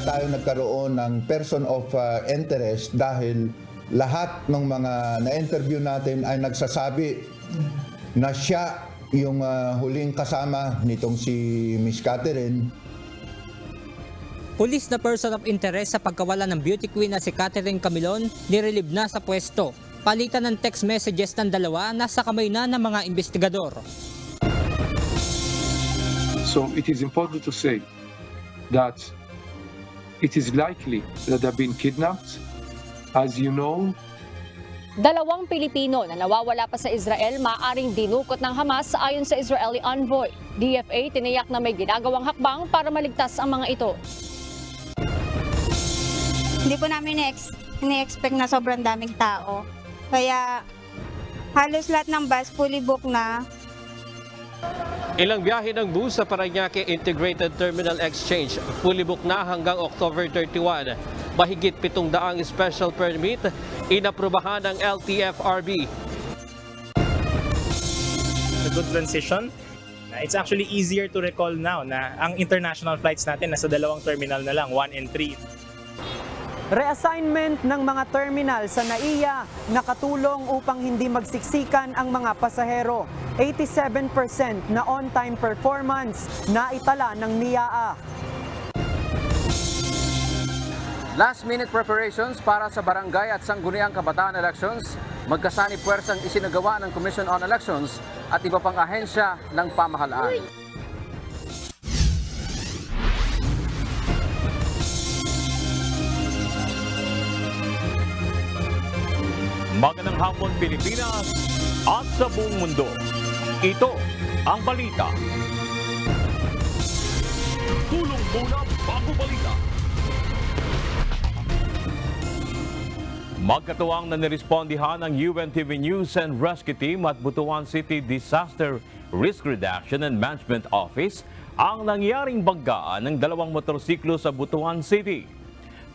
kaya tayo nagkaroon ng person of interest dahil lahat ng mga na-interview natin ay nagsasabi na siya yung huling kasama nitong si Miss Catherine. Pulis na person of interest sa pagkawala ng beauty queen na si Catherine Camilon, nirelieve na sa pwesto. Palitan ng text messages ng dalawa, nasa kamay na ng mga investigador. So it is important to say that it is likely that they've been kidnapped. As you know, Dalawang Pilipino na nawawala pa sa Israel maaaring dinukot ng Hamas ayon sa Israeli envoy. DFA tiniyak na may ginagawang hakbang para maligtas ang mga ito. Hindi po namin ini-expect na sobrang daming tao. Kaya halos lahat ng bus fully booked na. Ilang biyahe ng bus sa Parañaque Integrated Terminal Exchange fully booked na hanggang October 31. Mahigit 700 special permit inaprubahan ng LTFRB. A good transition. It's actually easier to recall now na ang international flights natin nasa dalawang terminal na lang, 1 and 3. Reassignment ng mga terminal sa NAIA nakatulong upang hindi magsiksikan ang mga pasahero. 87% na on-time performance na itala ng NIAA. Last-minute preparations para sa barangay at sangguniang kabataan elections, magkasani puwersang isinagawa ng Commission on Elections at iba pang ahensya ng pamahalaan. Magandang hapon Pilipinas at sa buong mundo. Ito ang balita. Tulong muna bago balita. Magkatuwang na nirespondihan ng UNTV News and Rescue Team at Butuan City Disaster Risk Reduction and Management Office ang nangyaring banggaan ng dalawang motorsiklo sa Butuan City.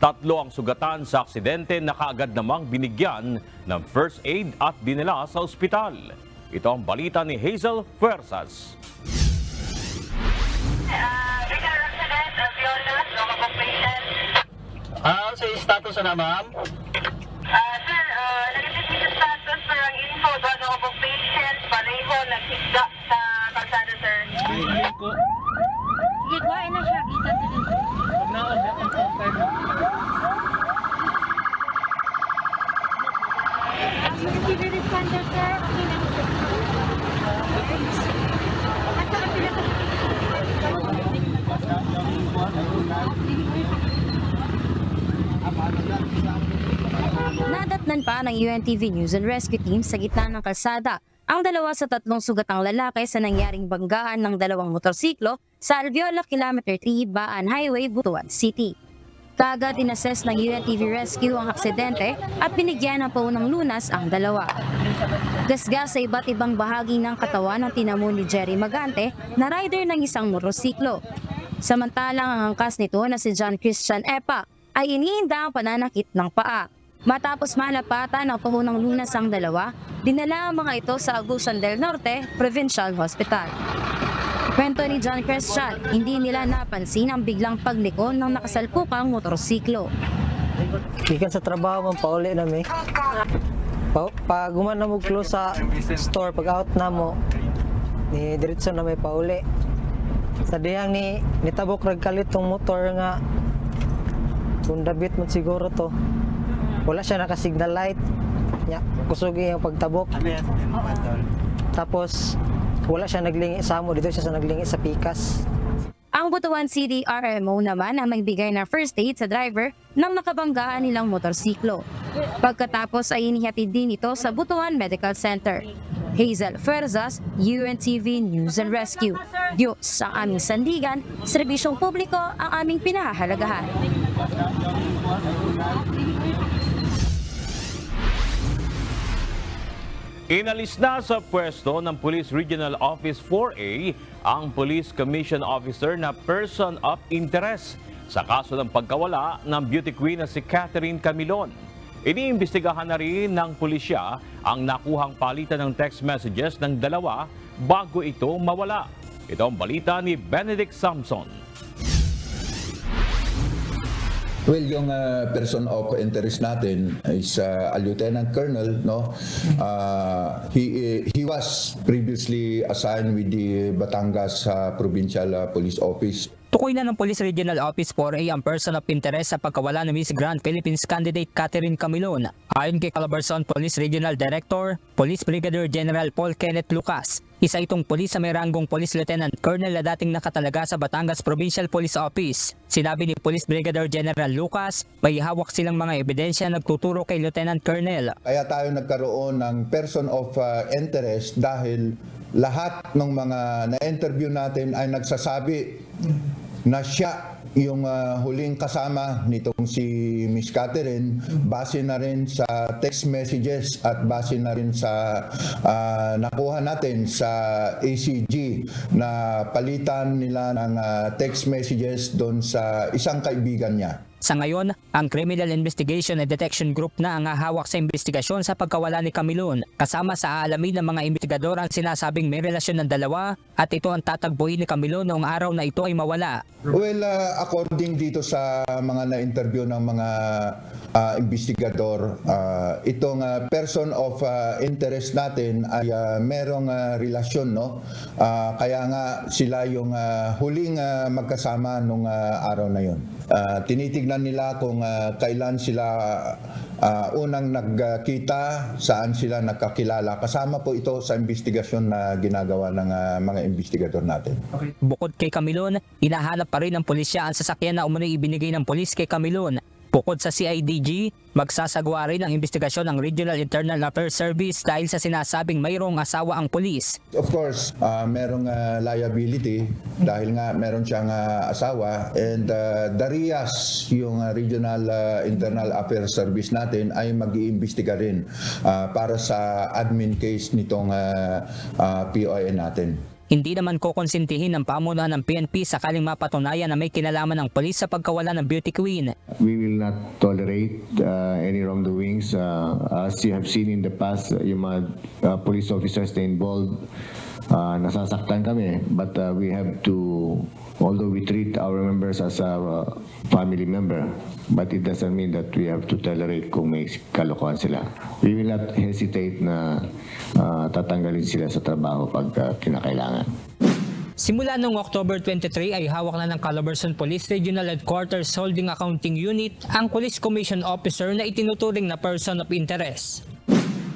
3 ang sugatan sa aksidente na kaagad namang binigyan ng first aid at dinala sa ospital. Ito ang balita ni Hazel Fuerzas. Sa status na ma'am? Sir, nag-receive sa status for ang info doon ako po patient, pareho, nagsigda sa kalsada, sir. Sige ko. Sige, kuhain na siya. Kita din. Huwag na ako, bakit sa time. TV responder, sir. Nadatnan pa ng UNTV News and Rescue Team sa gitna ng kalsada ang 2 sa 3 sugatang lalaki sa nangyaring banggaan ng 2 motorsiklo sa Alviola Kilometer 3, Baan Highway, Butuan City. Kaagad inassess ng UNTV Rescue ang aksidente at binigyan ng paunang lunas ang 2. Gasgas sa iba't ibang bahagi ng katawan ang tinamo ni Jerry Magante na rider ng isang motorsiklo. Samantalang ang angkas nito na si John Christian Epa ay iniinda ang pananakit ng paa. Matapos malapatan ng paunang lunas ang 2, dinala ang mga ito sa Agusan del Norte Provincial Hospital. Kwento ni John Christian, hindi nila napansin ang biglang pagliko ng nakasalpukang motorsiklo. Ikan sa trabaho man pauli na mi. Pag guman na mo close sa store, pag out na mo, ni diretso na may pauli. Sa dihang ni nitabok ragkalit tong motor nga kung dabit mo siguro to. Wala siya naka-signal light. Kusugi yung pagtabok. Tapos wala siya naglingi sa amo, dito siya naglingi sa pikas. Ang Butuan City RMO naman ang magbigay ng first aid sa driver ng nakabanggaan nilang motorsiklo. Pagkatapos ay inihatid din ito sa Butuan Medical Center. Hazel Fuerzas, UNTV News and Rescue. Diyos ang aming sandigan, serbisyong publiko ang aming pinahahalagahan. Inalis na sa pwesto ng Police Regional Office 4A ang Police Commission Officer na person of interest sa kaso ng pagkawala ng beauty queen na si Catherine Camilon. Iniimbestigahan na rin ng pulisya ang nakuhang palitan ng text messages ng 2 bago ito mawala. Ito ang balita ni Benedict Samson. Well, yung person of interest natin is a lieutenant colonel, no? He was previously assigned with the Batangas Provincial Police Office. Tukoy na ng Police Regional Office 4A ang person of interest sa pagkawala ng Miss Grand Philippines candidate Catherine Camilon. Ayon kay Calabarzon Police Regional Director, Police Brigadier General Paul Kenneth Lucas, isa itong pulis sa may ranggong Police Lieutenant Colonel na dating nakatalaga sa Batangas Provincial Police Office. Sinabi ni Police Brigadier General Lucas, may hawak silang mga ebidensya nagtuturo kay Lieutenant Colonel. Kaya tayo nagkaroon ng person of interest dahil lahat ng mga na-interview natin ay nagsasabi na siya yung huling kasama nitong si Miss Catherine, base na rin sa text messages at base na rin sa nakuha natin sa ACG na palitan nila ng text messages doon sa isang kaibigan niya. Sa ngayon, ang Criminal Investigation and Detection Group na ang hahawak sa investigasyon sa pagkawala ni Camilon. Kasama sa aalamin ng mga investigador ang sinasabing may relasyon ng dalawa at ito ang tatagpuin ni Camilon noong araw na ito ay mawala. Well, according dito sa mga na-interview ng mga investigador, itong person of interest natin ay merong relasyon, no? Kaya nga sila yung huling magkasama nung araw na yon. Tinitignan nila kung kailan sila unang nagkita, saan sila nagkakilala. Kasama po ito sa investigasyon na ginagawa ng mga investigador natin. Bukod kay Camilon, hinahanap pa rin ng pulisya ang sasakyan na umunoy ibinigay ng pulis kay Camilon. Bukod sa CIDG, magsasagawa rin ang investigasyon ng Regional Internal Affairs Service dahil sa sinasabing mayroong asawa ang pulis. Of course, merong liability dahil nga meron siyang asawa, and the RIAS, yung Regional Internal Affairs Service natin, ay mag-iimbestiga rin para sa admin case nitong POIN natin. Hindi naman kukonsintihin ng pamunuan ng PNP sakaling mapatunayan na may kinalaman ng pulis sa pagkawala ng beauty queen. We will not tolerate any wrongdoings. As you have seen in the past, yung mga police officers na involved, nasasaktan kami. But we have to, although we treat our members as a family member, but it doesn't mean that we have to tolerate kung may kalokohan sila. We will not hesitate na tatanggalin sila sa trabaho pag kinakailangan. Simula noong October 23 ay hawak na ng Calabarzon Police Regional Headquarters Holding Accounting Unit ang Police Commission Officer na itinuturing na person of interest.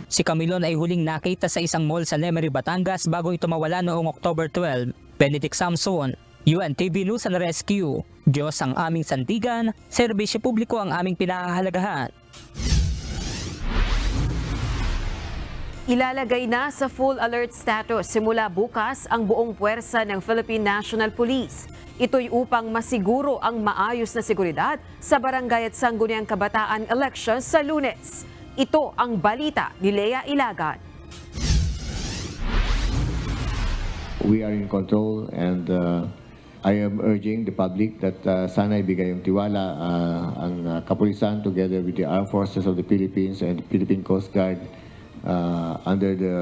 Si Camilon ay huling nakita sa isang mall sa Lemery, Batangas bago ito mawala noong October 12. Benedict Samson, UNTV News and Rescue. Diyos ang aming sandigan, serbisyo publiko ang aming pinahahalagahan. Ilalagay na sa full alert status simula bukas ang buong puwersa ng Philippine National Police. Ito'y upang masiguro ang maayos na seguridad sa barangay at sangguniang kabataan elections sa Lunes. Ito ang balita ni Lea Ilagan. We are in control, and I am urging the public that sana ibigay yung tiwala ang kapulisan together with the Armed Forces of the Philippines and the Philippine Coast Guard under the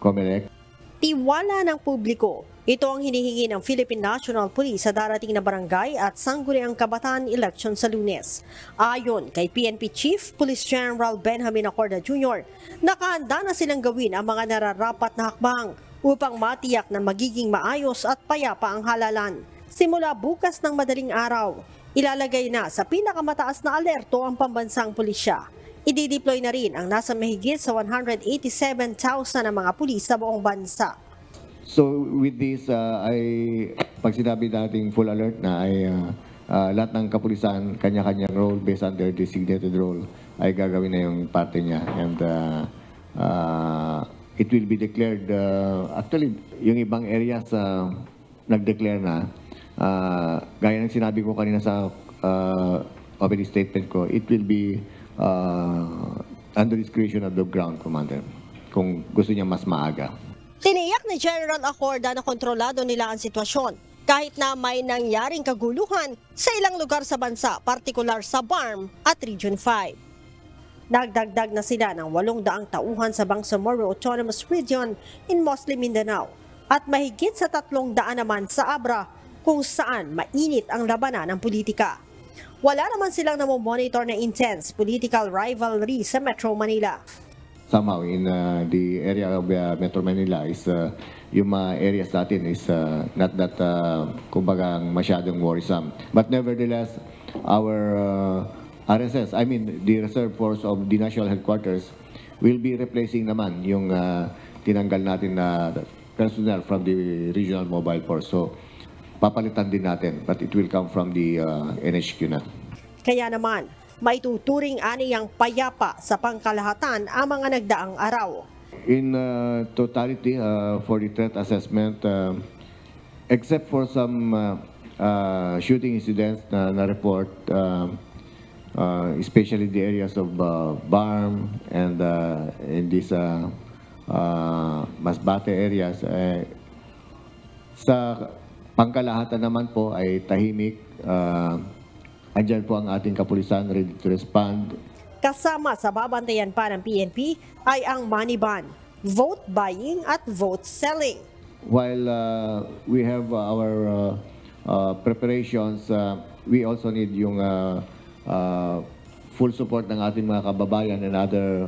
COMELEC. Tiwala ng publiko. Ito ang hinihingi ng Philippine National Police sa darating na barangay at sangguniang kabataan election sa Lunes. Ayon kay PNP Chief Police General Benjamin Acorda Jr., nakahanda na silang gawin ang mga nararapat na hakbang upang matiyak na magiging maayos at payapa ang halalan. Simula bukas ng madaling araw, ilalagay na sa pinakamataas na alerto ang pambansang pulisya. I-deploy na rin ang nasa mahigit sa 187,000 na mga pulis sa buong bansa. So with this, pag sinabi nating full alert na ay lahat ng kapulisan, kanya-kanyang role based on their designated role, ay gagawin na yung parte niya. And it will be declared, actually, yung ibang areas nag-declare na, gaya ng sinabi ko kanina sa opening statement ko, it will be under discretion of the ground commander kung gusto niya mas maaga. Tiniyak ni General Acorda na kontrolado nila ang sitwasyon kahit na may nangyaring kaguluhan sa ilang lugar sa bansa, partikular sa BARM at Region 5. Nagdagdag na sila ng 800 tauhan sa Bangsamoro Autonomous Region in Muslim Mindanao at mahigit sa 300 naman sa Abra kung saan mainit ang labanan ng politika. Wala naman silang namomonitor na intense political rivalry sa Metro Manila. Somehow in the area of Metro Manila is yung mga areas natin is not that kumbaga masyadong worrisome. But nevertheless, our RSS, I mean the Reserve Force of the National Headquarters will be replacing naman yung tinanggal natin na personnel from the Regional Mobile Force. So papalitan din natin, but it will come from the NHQ na. Kaya naman, maituturing aniyang payapa sa pangkalahatan ang mga nagdaang araw. In totality, for the threat assessment, except for some shooting incidents na report, especially the areas of Barm and in these Masbate areas, sa pangkalahatan naman po ay tahimik. Andyan po ang ating kapulisan ready to respond. Kasama sa babantayan pa ng PNP ay ang money ban, vote buying at vote selling. While we have our preparations, we also need yung full support ng ating mga kababayan and other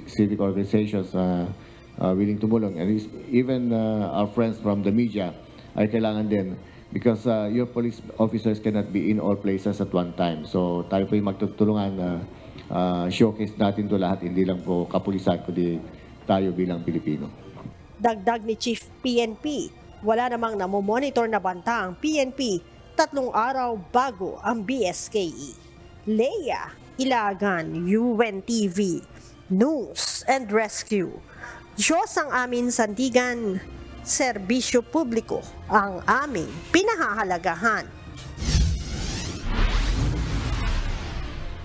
civic organizations willing tumulong. And even our friends from the media ay kailangan din. Because your police officers cannot be in all places at one time. So tayo po yung magtutulungan na showcase natin to lahat, hindi lang po kapulisan, kundi tayo bilang Pilipino. Dagdag ni Chief PNP, wala namang namomonitor na banta ang PNP 3 araw bago ang BSKE. Leia Ilagan, UNTV, News and Rescue. Diyos ang amin sandigan, serbisyo publiko ang aming pinahahalagahan.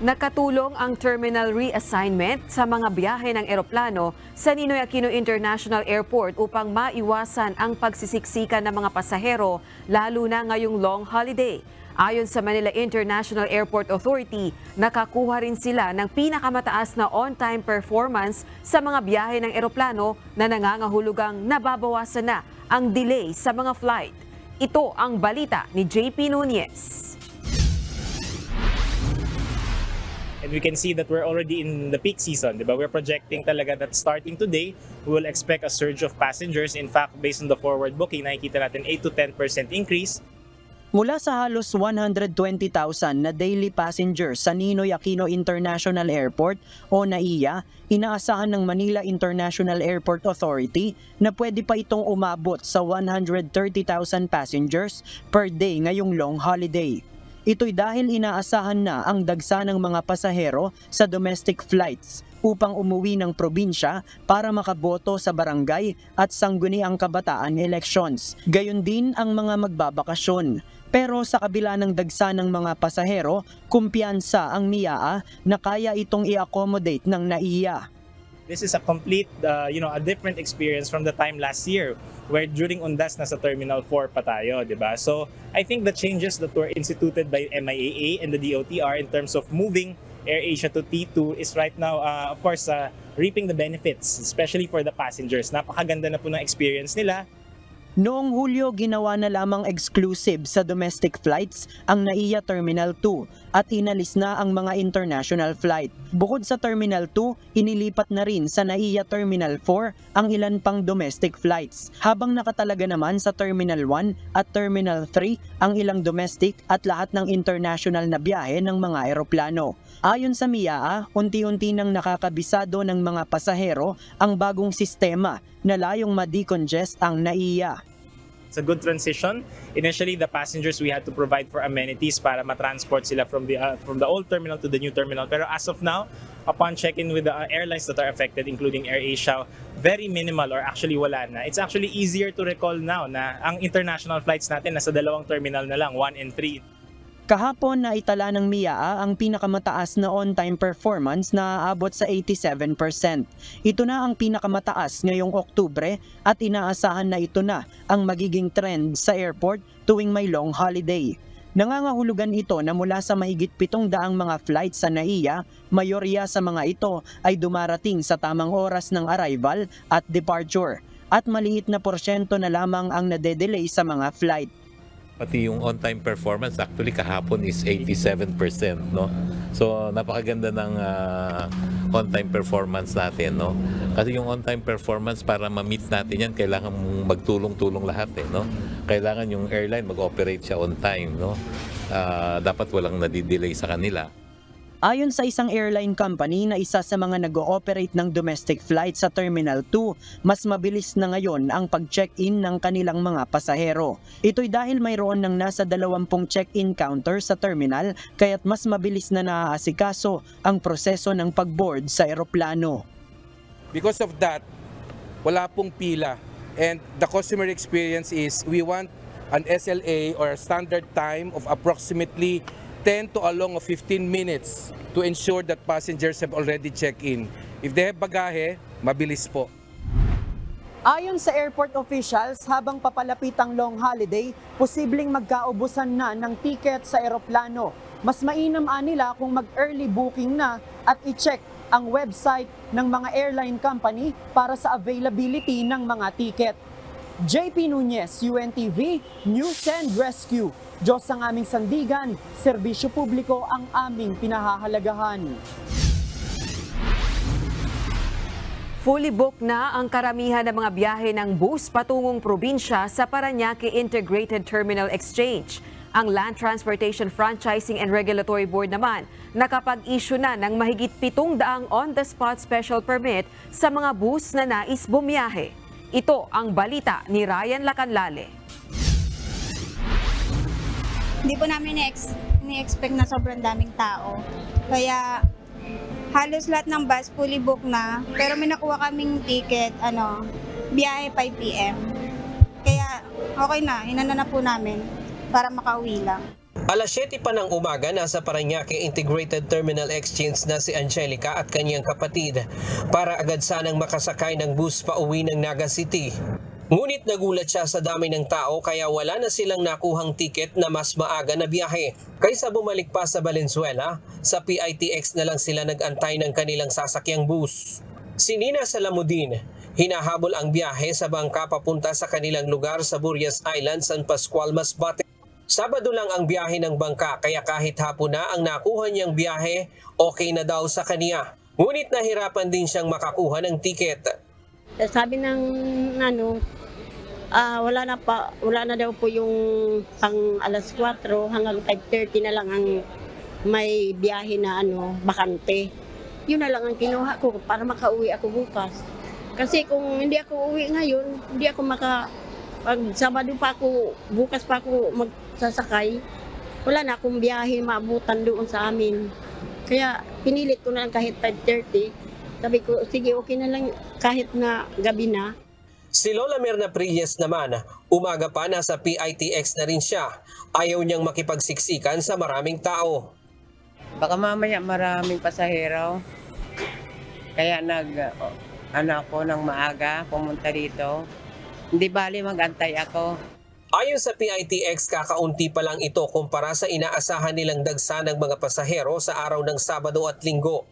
Nakatulong ang terminal reassignment sa mga biyahe ng eroplano sa Ninoy Aquino International Airport upang maiwasan ang pagsisiksikan ng mga pasahero lalo na ngayong long holiday. Ayon sa Manila International Airport Authority, nakakuha rin sila ng pinakamataas na on-time performance sa mga biyahe ng eroplano na nangangahulugang nababawasan na ang delay sa mga flight. Ito ang balita ni JP Nunez. And we can see that we're already in the peak season, diba? We're projecting talaga that starting today, we will expect a surge of passengers. In fact, based on the forward booking, nakikita natin 8 to 10% increase. Mula sa halos 120,000 na daily passengers sa Ninoy Aquino International Airport o NAIA, inaasahan ng Manila International Airport Authority na pwede pa itong umabot sa 130,000 passengers per day ngayong long holiday. Ito'y dahil inaasahan na ang dagsa ng mga pasahero sa domestic flights upang umuwi ng probinsya para makaboto sa barangay at sangguniang kabataan elections. Gayon din ang mga magbabakasyon. Pero sa kabila ng dagsa ng mga pasahero, kumpiyansa ang NIAA na kaya itong i-accommodate ng NAIA. This is a complete, a different experience from the time last year where during Undas nasa Terminal 4 pa tayo, di ba? So I think the changes that were instituted by MIAA and the DOTR in terms of moving AirAsia to T2 is right now, of course, reaping the benefits, especially for the passengers. Napakaganda na po ng experience nila. Noong Hulyo, ginawa na lamang exclusive sa domestic flights ang NAIA Terminal 2 at inalis na ang mga international flight. Bukod sa Terminal 2, inilipat na rin sa NAIA Terminal 4 ang ilan pang domestic flights, habang nakatalaga naman sa Terminal 1 at Terminal 3 ang ilang domestic at lahat ng international na biyahe ng mga eroplano. Ayon sa MIAA, unti-unti nang nakakabisado ng mga pasahero ang bagong sistema na layong ma-decongest ang NAIA. It's a good transition. Initially, the passengers, we had to provide for amenities para matransport sila from the old terminal to the new terminal. Pero as of now, upon check-in with the airlines that are affected, including AirAsia, very minimal or actually wala na. It's actually easier to recall now na ang international flights natin nasa 2 terminal na lang, 1 and 3. Kahapon na itala ng MIAA ang pinakamataas na on-time performance na aabot sa 87%. Ito na ang pinakamataas ngayong Oktubre at inaasahan na ito na ang magiging trend sa airport tuwing may long holiday. Nangangahulugan ito na mula sa mahigit 700 mga flights sa NAIA, mayorya sa mga ito ay dumarating sa tamang oras ng arrival at departure at maliit na porsyento na lamang ang nade-delay sa mga flight. Pati yung on-time performance actually kahapon is 87%, no? So napakaganda ng on-time performance natin, no? Kasi yung on-time performance para ma-meet natin yan, kailangan magtulong-tulong lahat, no? Kailangan yung airline mag-operate siya on time, no? Dapat walang nadidelay sa kanila. Ayon sa isang airline company na isa sa mga nag-ooperate ng domestic flight sa Terminal 2, mas mabilis na ngayon ang pag-check-in ng kanilang mga pasahero. Ito'y dahil mayroon ng nasa 20 check-in counter sa terminal, kaya't mas mabilis na naaasikaso ang proseso ng pag-board sa eroplano. Because of that, wala pong pila. And the customer experience is we want an SLA or a standard time of approximately 10 to a long of 15 minutes to ensure that passengers have already checked in. If they have bagahe, mabilis po. Ayon sa airport officials, habang papalapit ang long holiday, posibleng magkaubusan na ng ticket sa eroplano. Mas mainam nila kung mag-early booking na at i-check ang website ng mga airline company para sa availability ng mga ticket. JP Nunez, UNTV, News and Rescue. Diyos ang aming sandigan, serbisyo publiko ang aming pinahahalagahan. Fully booked na ang karamihan ng mga biyahe ng bus patungong probinsya sa Parañaque Integrated Terminal Exchange. Ang Land Transportation Franchising and Regulatory Board naman nakapag-issue na ng mahigit 700 on-the-spot special permit sa mga bus na nais bumiyahe. Ito ang balita ni Ryan Lacanlale. Hindi po namin ni-expect na sobrang daming tao. Kaya halos lahat ng bus fully booked na. Pero may nakuha kaming ticket, biyahe 5 PM. Kaya okay na, inana na po namin para makauwi lang. Alas 7 pa ng umaga, nasa Parañaque Integrated Terminal Exchange na si Angelica at kanyang kapatid para agad sanang makasakay ng bus pauwi ng Naga City. Ngunit nagulat siya sa dami ng tao kaya wala na silang nakuhang tiket na mas maaga na biyahe. Kaysa bumalik pa sa Valenzuela, sa PITX na lang sila nag-antay ng kanilang sasakyang bus. Si Nina Salamudin, hinahabol ang biyahe sa bangka papunta sa kanilang lugar sa Burias Island, San Pascual, Masbate. Sabado lang ang biyahe ng bangka kaya kahit hapon na ang nakuha niyang biyahe, okay na daw sa kaniya. Ngunit nahirapan din siyang makakuha ng tiket. Sabi ng wala na daw po yung pang alas 4 hanggang 5:30 na lang ang may biyahe na bakante. Yun na lang ang kinuha ko para makauwi ako bukas. Kasi kung hindi ako uwi ngayon, hindi ako pag Sabado pa ako, bukas pa ako magsasakay, wala na akong biyahe maabutan doon sa amin. Kaya pinilit ko na lang kahit 5:30. Sabi ko, sige, okay na lang kahit na gabi na. Si Lola Merna Priles naman, umaga pa nasa PITX na rin siya. Ayaw niyang makipagsiksikan sa maraming tao. Baka mamaya maraming pasahero. Kaya ako ng maaga pumunta dito. Hindi bali mag-antay ako. Ayon sa PITX, kakaunti pa lang ito kumpara sa inaasahan nilang dagsa ng mga pasahero sa araw ng Sabado at Linggo.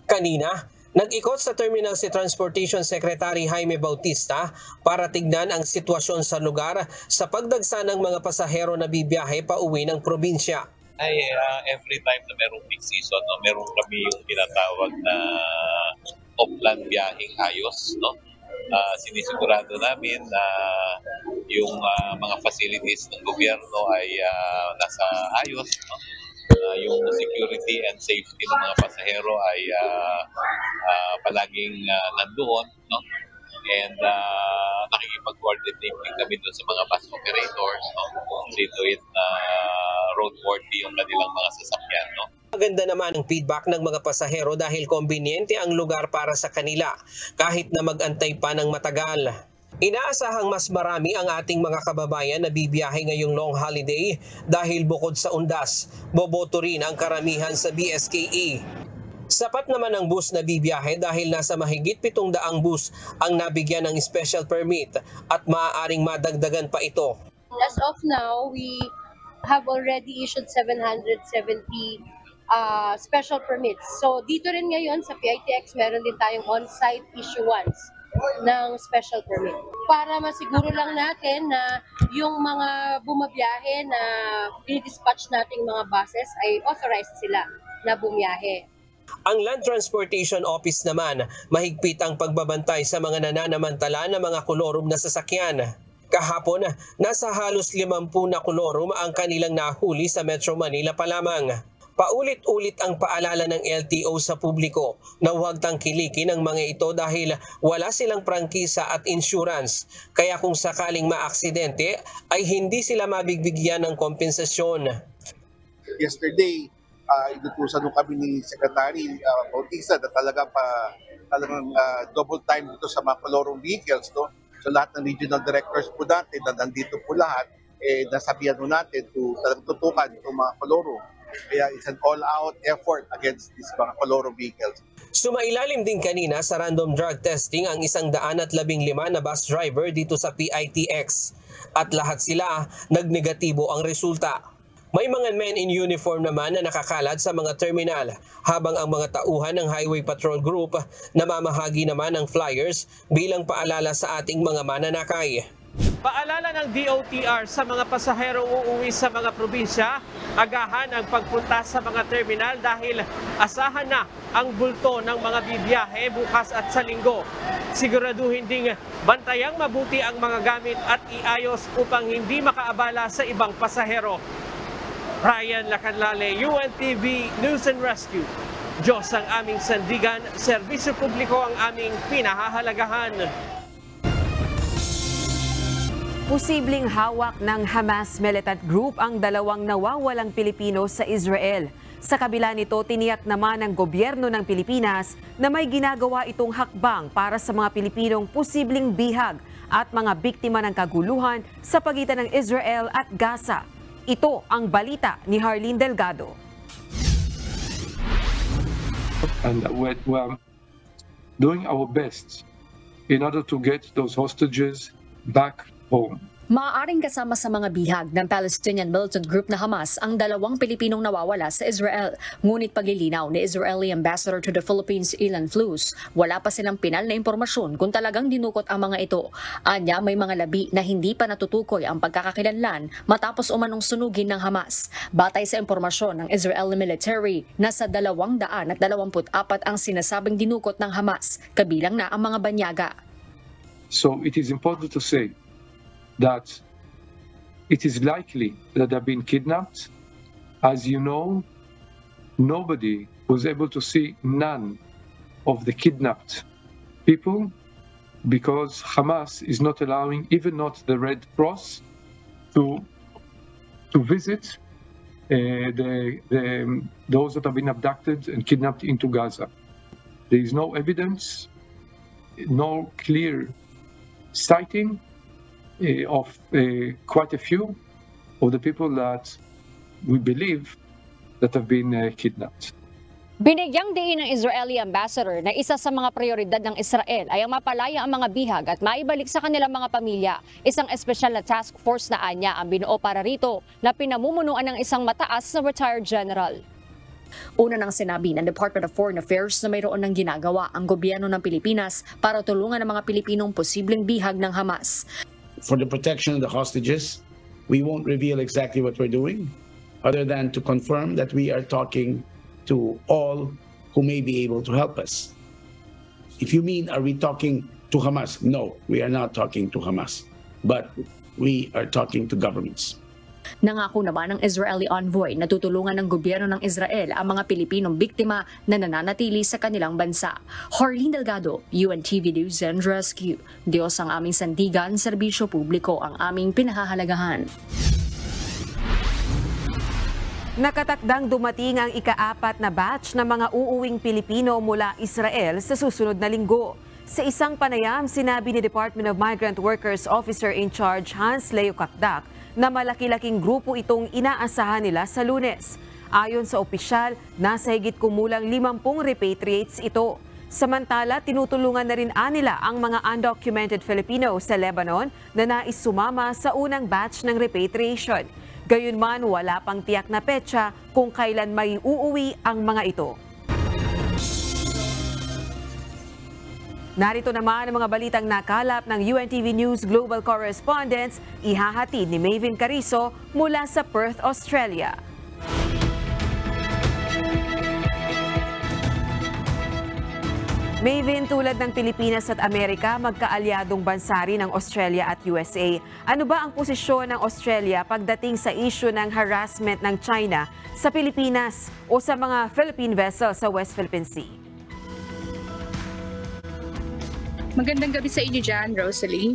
Kanina, nag-ikot sa terminal si Transportation Secretary Jaime Bautista para tignan ang sitwasyon sa lugar sa pagdagsa ng mga pasahero na bibiyahe pa uwi ng probinsya. Every time na merong peak season, meron kami yung tinatawag na off-land biyaheng ayos, no? Sinisigurado namin na yung mga facilities ng gobyerno ay nasa ayos, no? Yung security and safety ng mga pasahero ay palaging nandoon, no? And nakikipag-coordinate din kami doon sa mga bus operators, no? Dito roadworthy yung kanilang mga sasakyan, no? Maganda naman ang feedback ng mga pasahero dahil kombinyente ang lugar para sa kanila kahit na mag-antay pa ng matagal. Inaasahang mas marami ang ating mga kababayan na bibiyahe ngayong long holiday dahil bukod sa undas, boboto rin ang karamihan sa BSKE. Sapat naman ang bus na bibiyahe dahil nasa mahigit 700 bus ang nabigyan ng special permit at maaaring madagdagan pa ito. As of now, we have already issued 770 special permits. So dito rin ngayon sa PITX meron din tayong on-site issuance ng special permit. Para masiguro lang natin na yung mga bumabiyahe na dispatch nating mga buses ay authorized sila na bumiyahe. Ang Land Transportation Office naman, mahigpit ang pagbabantay sa mga nananamantala ng mga kolorum na sasakyan. Kahapon, nasa halos 50 na kolorum ang kanilang nahuli sa Metro Manila pa lamang. Paulit-ulit ang paalala ng LTO sa publiko na huwag tangkilikin ang mga ito dahil wala silang prangkisa at insurance. Kaya kung sakaling maaksidente ay hindi sila mabigbigyan ng kompensasyon. Yesterday, inutusan nung kami ni Secretary Bautista na talagang double time dito sa mga kolorum vehicles. No? So lahat ng regional directors po natin na nandito po lahat, nasabihan mo natin talagang tutukan itong mga kolorum. Kaya it's an all-out effort against these mga kolorum vehicles. Sumailalim din kanina sa random drug testing ang 115 na bus driver dito sa PITX. At lahat sila nagnegatibo ang resulta. May mga men in uniform naman na nakakalat sa mga terminal, habang ang mga tauhan ng Highway Patrol Group namamahagi naman ng flyers bilang paalala sa ating mga mananakay. Paalala ng DOTR sa mga pasaherong uuwi sa mga probinsya, agahan ang pagpunta sa mga terminal dahil asahan na ang bulto ng mga bibiyahe bukas at sa linggo. Siguraduhin ding bantayang mabuti ang mga gamit at iayos upang hindi makaabala sa ibang pasahero. Ryan Lacanlale, UNTV News and Rescue. Diyos ang aming sandigan, serbisyo publiko ang aming pinahahalagahan. Posibleng hawak ng Hamas militant group ang 2 nawawalang Pilipino sa Israel. Sa kabila nito, tiniyak naman ng gobyerno ng Pilipinas na may ginagawa itong hakbang para sa mga Pilipinong posibleng bihag at mga biktima ng kaguluhan sa pagitan ng Israel at Gaza. Ito ang balita ni Harleen Delgado. And we're doing our best in order to get those hostages back home. Maaaring kasama sa mga bihag ng Palestinian militant group na Hamas ang 2 Pilipinong nawawala sa Israel. Ngunit paglilinaw ni Israeli Ambassador to the Philippines Ilan Flus, wala pa silang pinal na impormasyon kung talagang dinukot ang mga ito. Anya, may mga labi na hindi pa natutukoy ang pagkakakilanlan matapos umanong sunugin ng Hamas. Batay sa impormasyon ng Israeli military, nasa 224 ang sinasabing dinukot ng Hamas, kabilang na ang mga banyaga. So it is important to say that it is likely that they've been kidnapped. As you know, nobody was able to see none of the kidnapped people because Hamas is not allowing even not the Red Cross to visit those that have been abducted and kidnapped into Gaza. There is no evidence, no clear sighting of quite a few of the people that we believe that have been kidnapped. Binigyang diin ng Israeli ambassador na isa sa mga prioridad ng Israel ay ang mapalaya ang mga bihag at maibalik sa kanilang mga pamilya. Isang espesyal na task force na anya ang binuo para rito na pinamumunuan ng isang mataas na retired general. Una nang sinabi ng Department of Foreign Affairs na mayroon ng ginagawa ang gobyerno ng Pilipinas para tulungan ang mga Pilipinong posibleng bihag ng Hamas. For the protection of the hostages, we won't reveal exactly what we're doing, other than to confirm that we are talking to all who may be able to help us. If you mean, are we talking to Hamas? No, we are not talking to Hamas, but we are talking to governments. Nangako naman ng Israeli envoy na tutulungan ng gobyerno ng Israel ang mga Pilipinong biktima na nananatili sa kanilang bansa. Harleen Delgado, UNTV News and Rescue. Diyos ang aming sandigan, serbisyo publiko ang aming pinahahalagahan. Nakatakdang dumating ang ika-4 na batch ng mga uuwing Pilipino mula Israel sa susunod na linggo. Sa isang panayam, sinabi ni Department of Migrant Workers Officer in Charge Hans Leo Kakdak na malaki-laking grupo itong inaasahan nila sa Lunes. Ayon sa opisyal, nasa higit kumulang 50 repatriates ito. Samantala, tinutulungan na rin nila ang mga undocumented Filipino sa Lebanon na nais sumama sa unang batch ng repatriation. Gayunman, wala pang tiyak na petsa kung kailan may uuwi ang mga ito. Narito naman ang mga balitang nakalap ng UNTV News Global Correspondents, ihahatid ni Maven Carizo mula sa Perth, Australia. Maven, tulad ng Pilipinas at Amerika, magkaalyadong bansa rin ng Australia at USA. Ano ba ang posisyon ng Australia pagdating sa issue ng harassment ng China sa Pilipinas o sa mga Philippine vessels sa West Philippine Sea? Magandang gabi sa inyo dyan, Rosalie.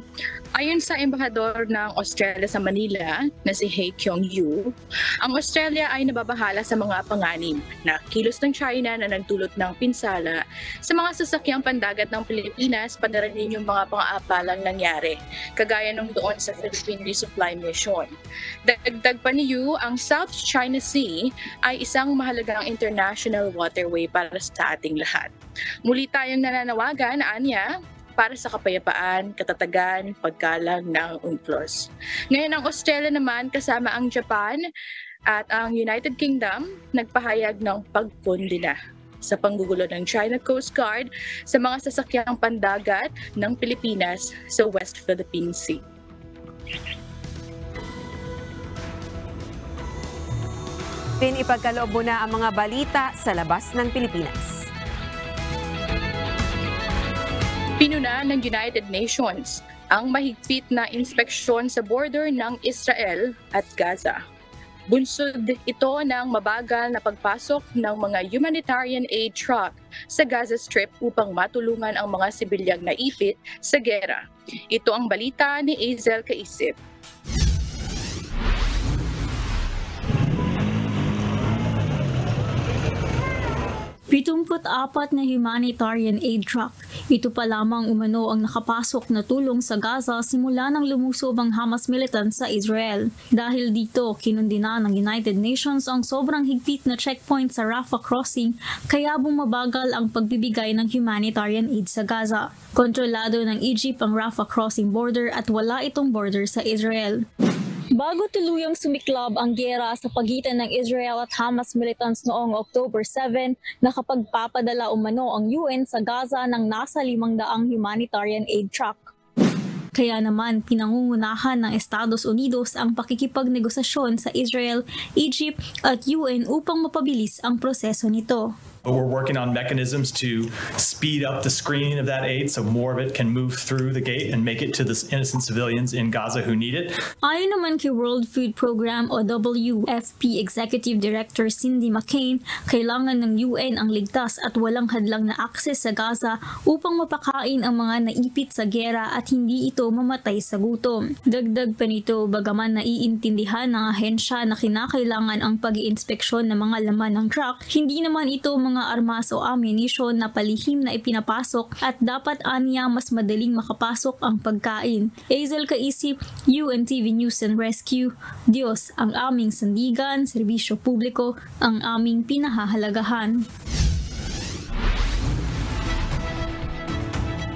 Ayon sa embahador ng Australia sa Manila na si Hei Kyung-yu, ang Australia ay nababahala sa mga panganib na kilos ng China na nagdulot ng pinsala sa mga sasakyang pandagat ng Pilipinas para rin yung mga pang-aapalang nangyari, kagaya nung doon sa Philippine Resupply Mission. Dagdag pa ni Yu, ang South China Sea ay isang mahalagang international waterway para sa ating lahat. Muli tayong nananawagan, anya, para sa kapayapaan, katatagan, paggalang ng UNCLOS. Ngayon ang Australia naman kasama ang Japan at ang United Kingdom nagpahayag ng pagkondena sa panggugulo ng China Coast Guard sa mga sasakyang pandagat ng Pilipinas sa West Philippine Sea. Ipagkaloob mo na ang mga balita sa labas ng Pilipinas. Pinuna ng United Nations ang mahigpit na inspeksyon sa border ng Israel at Gaza. Bunsod ito ng mabagal na pagpasok ng mga humanitarian aid truck sa Gaza Strip upang matulungan ang mga sibilyang naipit sa gera. Ito ang balita ni Azel Kaisip. Apat na humanitarian aid truck. Ito pa lamang umano ang nakapasok na tulong sa Gaza simula nang lumusob ang Hamas militant sa Israel. Dahil dito, kinundina ng United Nations ang sobrang higpit na checkpoint sa Rafah crossing kaya bumabagal ang pagbibigay ng humanitarian aid sa Gaza. Kontrolado ng Egypt ang Rafah crossing border at wala itong border sa Israel. Bago tuluyang sumiklab ang giyera sa pagitan ng Israel at Hamas militants noong October 7, nakapagpapadala umano ang UN sa Gaza ng nasa 500 humanitarian aid truck. Kaya naman pinangungunahan ng Estados Unidos ang pakikipagnegosasyon sa Israel, Egypt at UN upang mapabilis ang proseso nito. We're working on mechanisms to speed up the screening of that aid so more of it can move through the gate and make it to the innocent civilians in Gaza who need it. Ayon naman kay World Food Program o WFP Executive Director Cindy McCain, kailangan ng UN ang ligtas at walang hadlang na akses sa Gaza upang mapakain ang mga naipit sa gera at hindi ito mamatay sa gutom. Dagdag pa nito, bagaman naiintindihan ng ahensya na kinakailangan ang pag-iinspeksyon ng mga laman ng truck, hindi naman ito mga armas o ammunition na palihim na ipinapasok at dapat anya mas madaling makapasok ang pagkain. Azel Kaisip, UNTV News and Rescue. Diyos ang aming sandigan, serbisyo publiko ang aming pinahahalagahan.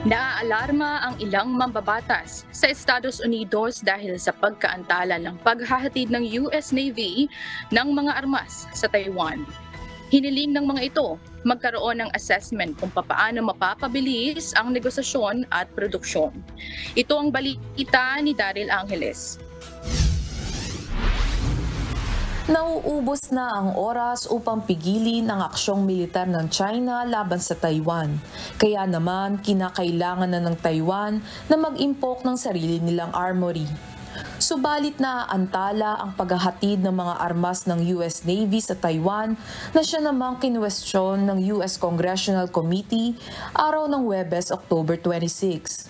Naaalarma ang ilang mambabatas sa Estados Unidos dahil sa pagkaantala ng paghahatid ng US Navy ng mga armas sa Taiwan. Hiniling ng mga ito magkaroon ng assessment kung papaano mapapabilis ang negosasyon at produksyon. Ito ang balita ni Daryl Angeles. Nauubos na ang oras upang pigilin ang aksyong militar ng China laban sa Taiwan. Kaya naman kinakailangan na ng Taiwan na mag-impok ng sarili nilang armory. Subalit naaantala ang paghahatid ng mga armas ng US Navy sa Taiwan na siya namang kinwestiyon ng US Congressional Committee araw ng Huwebes, October 26.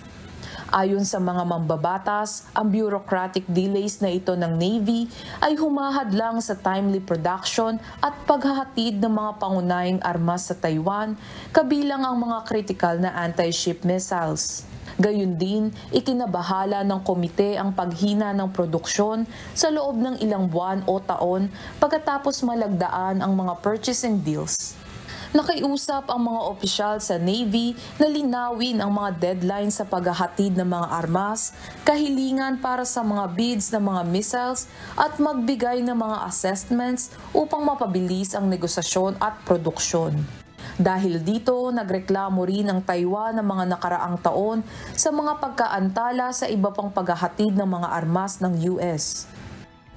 Ayon sa mga mambabatas, ang bureaucratic delays na ito ng Navy ay humahadlang sa timely production at paghahatid ng mga pangunahing armas sa Taiwan, kabilang ang mga critical na anti-ship missiles. Gayun din, ikinabahala ng komite ang paghina ng produksyon sa loob ng ilang buwan o taon pagkatapos malagdaan ang mga purchasing deals. Nakiusap ang mga opisyal sa Navy na linawin ang mga deadline sa paghahatid ng mga armas, kahilingan para sa mga bids ng mga missiles at magbigay ng mga assessments upang mapabilis ang negosasyon at produksyon. Dahil dito, nagreklamo rin ang Taiwan ng mga nakaraang taon sa mga pagkaantala sa iba pang paghahatid ng mga armas ng US.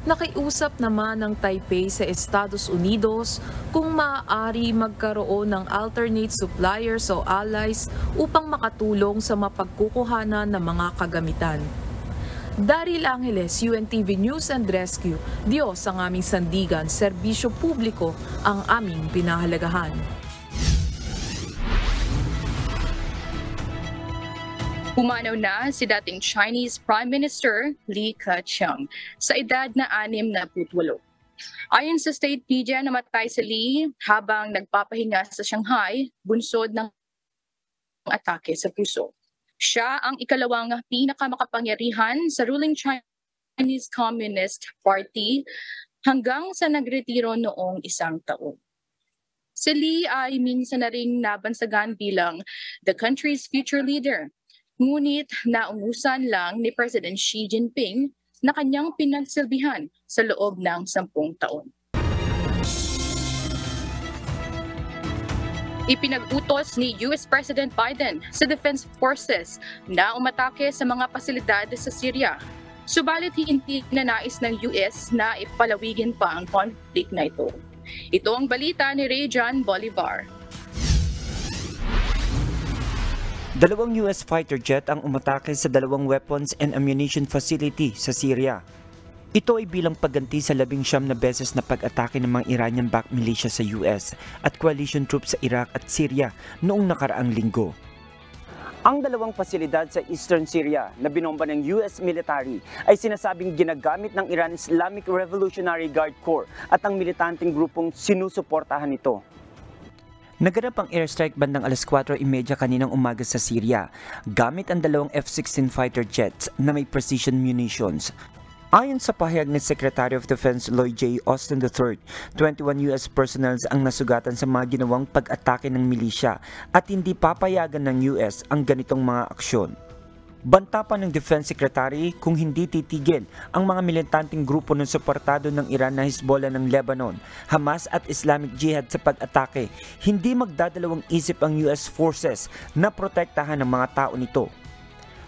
Nakiusap naman ng Taipei sa Estados Unidos kung maaari magkaroon ng alternate suppliers o allies upang makatulong sa mapagkukuhanan ng mga kagamitan. Daryl Angeles, UNTV News and Rescue. Diyos ang aming sandigan, serbisyo publiko ang aming pinahalagahan. Pumanaw na si dating Chinese Prime Minister Li Keqiang sa edad na 68. Ayon sa state media, namatay si Li habang nagpapahinga sa Shanghai, bunsod ng atake sa puso. Siya ang ikalawang pinakamakapangyarihan sa ruling Chinese Communist Party hanggang sa nagretiro noong 1 taon. Si Li ay minsan na ring nabansagan bilang the country's future leader. Ngunit naungusan lang ni President Xi Jinping na kanyang pinagsilbihan sa loob ng 10 taon. Ipinag-utos ni US President Biden sa Defense Forces na umatake sa mga pasilidad sa Syria. Subalit hindi nanais ng US na ipalawigin pa ang conflict na ito. Ito ang balita ni Rayjan Bolivar. 2 US fighter jet ang umatake sa 2 weapons and ammunition facility sa Syria. Ito ay bilang pagganti sa 19 na beses na pag-atake ng mga Iranian-backed militia sa US at coalition troops sa Iraq at Syria noong nakaraang linggo. Ang 2 pasilidad sa Eastern Syria na binomba ng US military ay sinasabing ginagamit ng Iran Islamic Revolutionary Guard Corps at ang militanteng grupong sinusuportahan nito. Naganap ang airstrike bandang 4:30 kaninang umaga sa Syria gamit ang 2 F-16 fighter jets na may precision munitions. Ayon sa pahayag ni Secretary of Defense Lloyd J. Austin III, 21 US personnel ang nasugatan sa mga ginawang pag-atake ng milisya at hindi papayagan ng US ang ganitong mga aksyon. Banta pa ng Defense Secretary kung hindi titigil ang mga militanteng grupo ng suportado ng Iran na Hezbollah ng Lebanon, Hamas at Islamic Jihad sa pag-atake, hindi magdadalawang isip ang US forces na protektahan ang mga tao nito.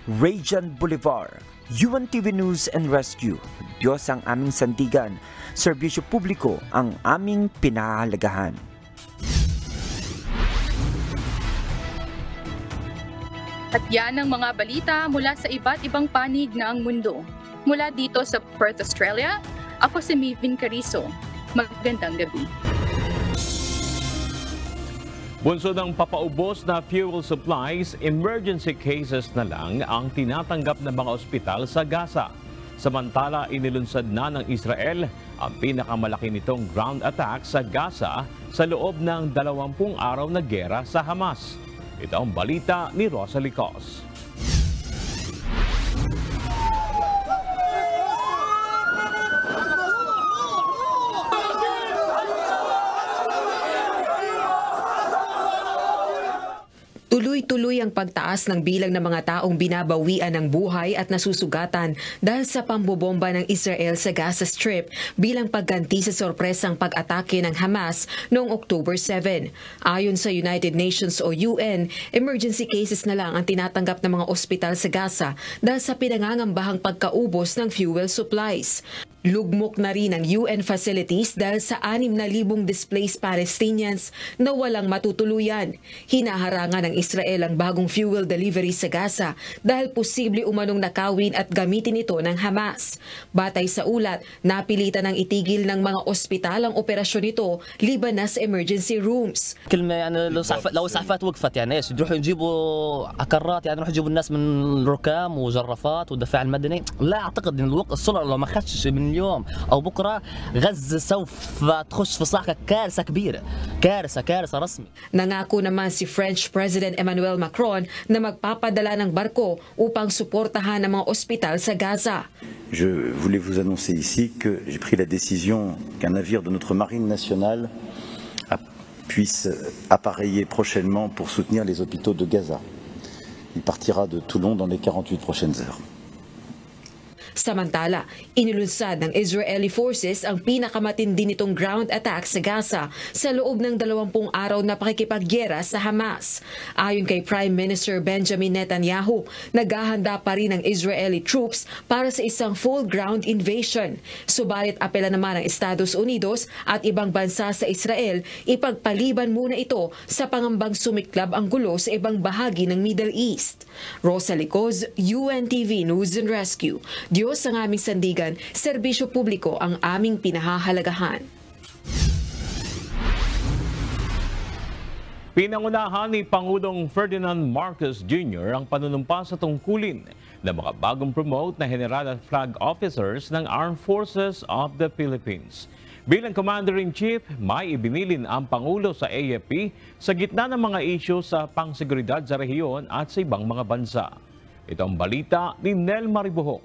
Rayjan Bolivar, UNTV News and Rescue. Diyos ang aming sandigan, serbisyo publiko ang aming pinahahalagahan. At yan ang mga balita mula sa iba't ibang panig ng mundo. Mula dito sa Perth, Australia, ako si Mivin Carizo. Magandang gabi. Bunsod ng papaubos na fuel supplies, emergency cases na lang ang tinatanggap ng mga ospital sa Gaza. Samantala, inilunsad na ng Israel ang pinakamalaki nitong ground attack sa Gaza sa loob ng 20 araw na gera sa Hamas. Ito ang balita ni Rosalie Cos. Tuloy-tuloy ang pagtaas ng bilang ng mga taong binabawian ng buhay at nasusugatan dahil sa pambobomba ng Israel sa Gaza Strip bilang pagganti sa sorpresang pag-atake ng Hamas noong October 7. Ayon sa United Nations o UN, emergency cases na lang ang tinatanggap ng mga ospital sa Gaza dahil sa pinangangambahang pagkaubos ng fuel supplies. Lugmok na rin ang UN facilities dahil sa 6,000 displaced Palestinians na walang matutuluyan. Hinaharangan ng Israel ang bagong fuel delivery sa Gaza dahil posible umanong nakawin at gamitin ito ng Hamas. Batay sa ulat, napilitan ng itigil ng mga ospital ang operasyon nito liban na sa emergency rooms. كلمة يعني لو إسعافات وقفت يعني إيش يروحوا يجيبوا عكرات يعني يروحوا يجيبوا الناس من ركام وجرافات والدفاع المدني لا أعتقد إن السرعة لو ما خدش من اليوم أو بكرة غزة سوف تخش في صعقة كارثة كبيرة كارثة رسمي. Nangako naman si French President Emmanuel Macron na magpapadala ng barko upang suportahan ang mga ospital sa Gaza. Je voulais vous annoncer ici que j'ai pris la décision qu'un navire de notre marine nationale puisse appareiller prochainement pour soutenir les hôpitaux de Gaza. Il partira de Toulon dans les 48 prochaines heures. Samantala, inilunsad ng Israeli forces ang pinakamatindi nitong ground attack sa Gaza sa loob ng 20 araw na pakikipaggera sa Hamas. Ayon kay Prime Minister Benjamin Netanyahu, naghahanda pa rin ang Israeli troops para sa isang full ground invasion. Subalit apela naman ng Estados Unidos at ibang bansa sa Israel, ipagpaliban muna ito sa pangambang sumiklab ang gulo sa ibang bahagi ng Middle East. Rosa Licoz, UNTV News and Rescue. Diyos ang aming sandigan, serbisyo publiko ang aming pinahahalagahan. Pinangunahan ni Pangulong Ferdinand Marcos Jr. ang panunumpa sa tungkulin ng mga bagong promote na General at Flag Officers ng Armed Forces of the Philippines. Bilang Commander-in-Chief, may ibinilin ang Pangulo sa AFP sa gitna ng mga isyu sa pangseguridad sa rehiyon at sa ibang mga bansa. Ito ang balita ni Nel Maribuho.